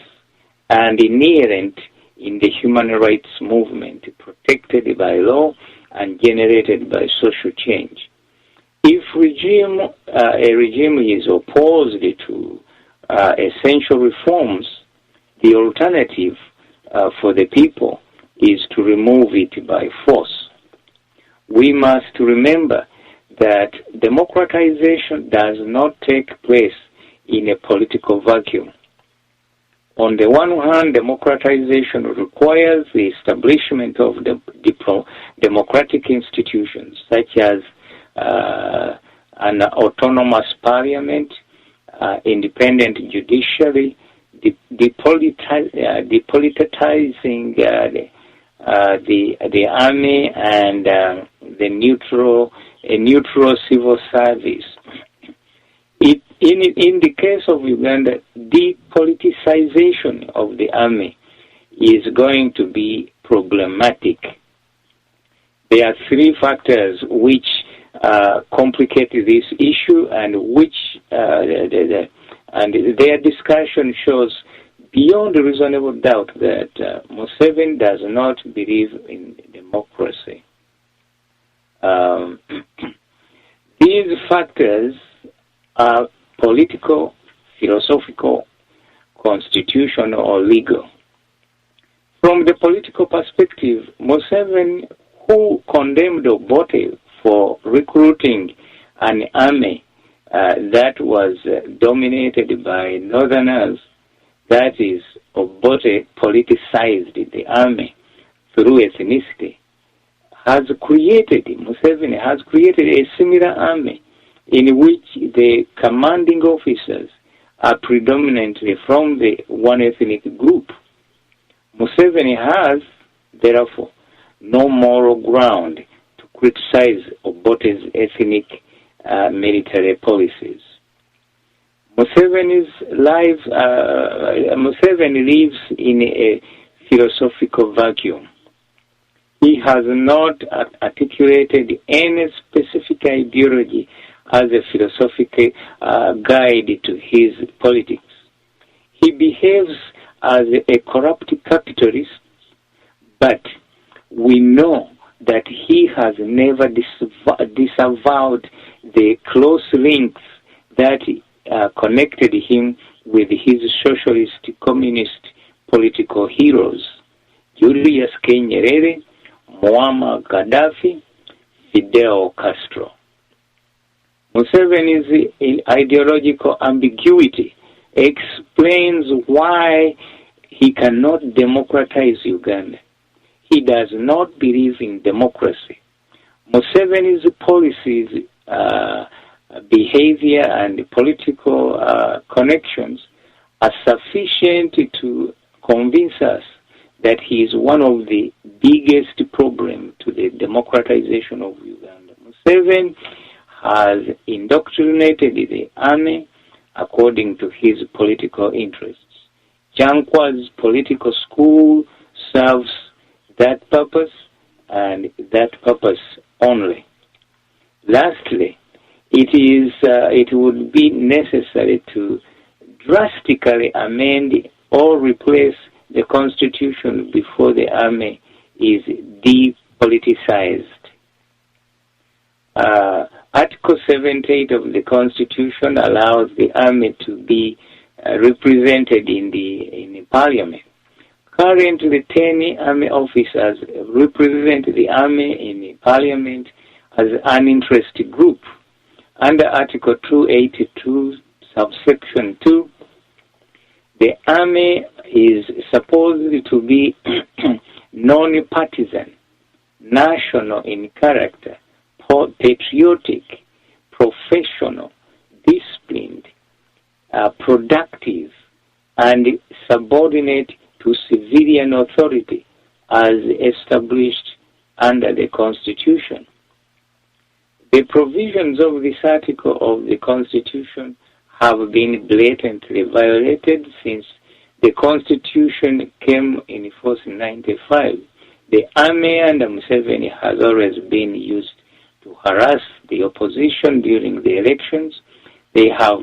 and inherent in the human rights movement protected by law and generated by social change. If a regime is opposed to essential reforms, the alternative for the people is to remove it by force. We must remember that democratization does not take place in a political vacuum. On the one hand, democratization requires the establishment of democratic institutions such as an autonomous parliament, independent judiciary, depoliticizing the army and the neutral civil service. In the case of Uganda, depoliticization of the army is going to be problematic. There are three factors which complicate this issue, and which and their discussion shows beyond a reasonable doubt that Museveni does not believe in democracy. These factors are political, philosophical, constitutional, or legal. From the political perspective, Museveni, who condemned Obote for recruiting an army that was dominated by northerners, that is, Obote politicized the army through ethnicity, Museveni has created a similar army in which the commanding officers are predominantly from the one ethnic group. Museveni has, therefore, no moral ground to criticize Obote's ethnic military policies. Museveni lives in a philosophical vacuum. He has not articulated any specific ideology as a philosophical guide to his politics. He behaves as a corrupt capitalist, but we know that he has never disavowed the close links that connected him with his socialist communist political heroes, Julius K. Nyerere, Muammar Gaddafi, Fidel Castro. Museveni's ideological ambiguity explains why he cannot democratize Uganda. He does not believe in democracy. Museveni's policies, behavior, and political connections are sufficient to convince us that he is one of the biggest problems to the democratization of Uganda. Museveni has indoctrinated the army according to his political interests. Jankwa's political school serves that purpose, and that purpose only. Lastly, it would be necessary to drastically amend or replace the Constitution before the army is depoliticized. Article 78 of the Constitution allows the army to be represented in the Parliament. Currently, 10 army officers represent the army in the Parliament as an interest group. Under Article 282, subsection 2, the army is supposed to be non-partisan, national in character, patriotic, professional, disciplined, productive, and subordinate to civilian authority as established under the Constitution. The provisions of this article of the Constitution have been blatantly violated since the Constitution came in force in 1995. The army under Museveni has always been used to harass the opposition during the elections. They have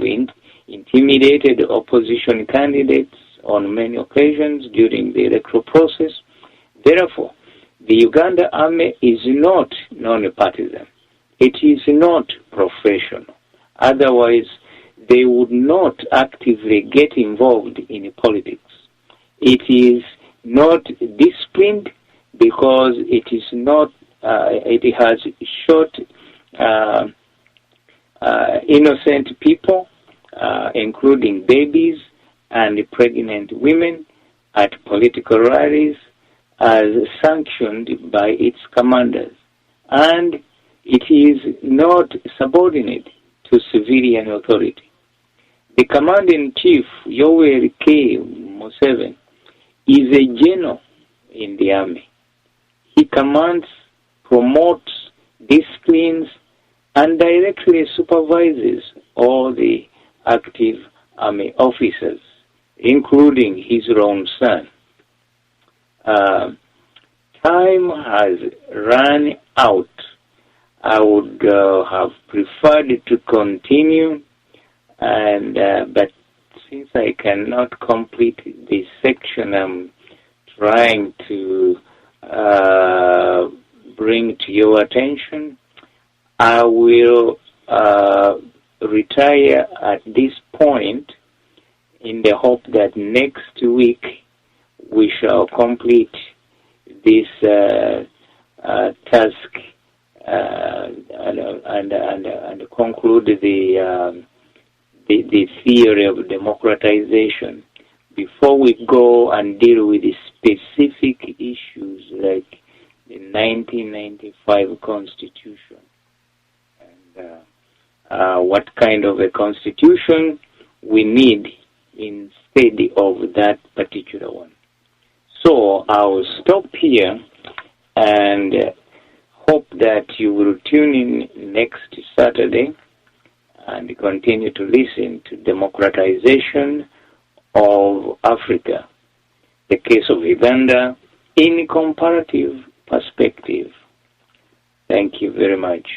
intimidated opposition candidates on many occasions during the electoral process. Therefore, the Uganda army is not non-partisan. It is not professional. Otherwise, they would not actively get involved in politics. It is not disciplined because it is not. It has shot innocent people, including babies and pregnant women, at political rallies, as sanctioned by its commanders, and it is not subordinate to civilian authority. The Commander-in-Chief, Yoweri K. Museveni, is a general in the army. He commands, promotes, disciplines, and directly supervises all the active army officers, including his own son. Time has run out. I would have preferred to continue, but since I cannot complete this section, I'm trying to bring to your attention, I will retire at this point in the hope that next week we shall complete this task and conclude the theory of democratization before we go and deal with the specific issues like the 1995 Constitution and what kind of a constitution we need instead of that particular one. So I'll stop here and hope that you will tune in next Saturday and continue to listen to Democratization of Africa, the case of Uganda in comparative perspective. Thank you very much.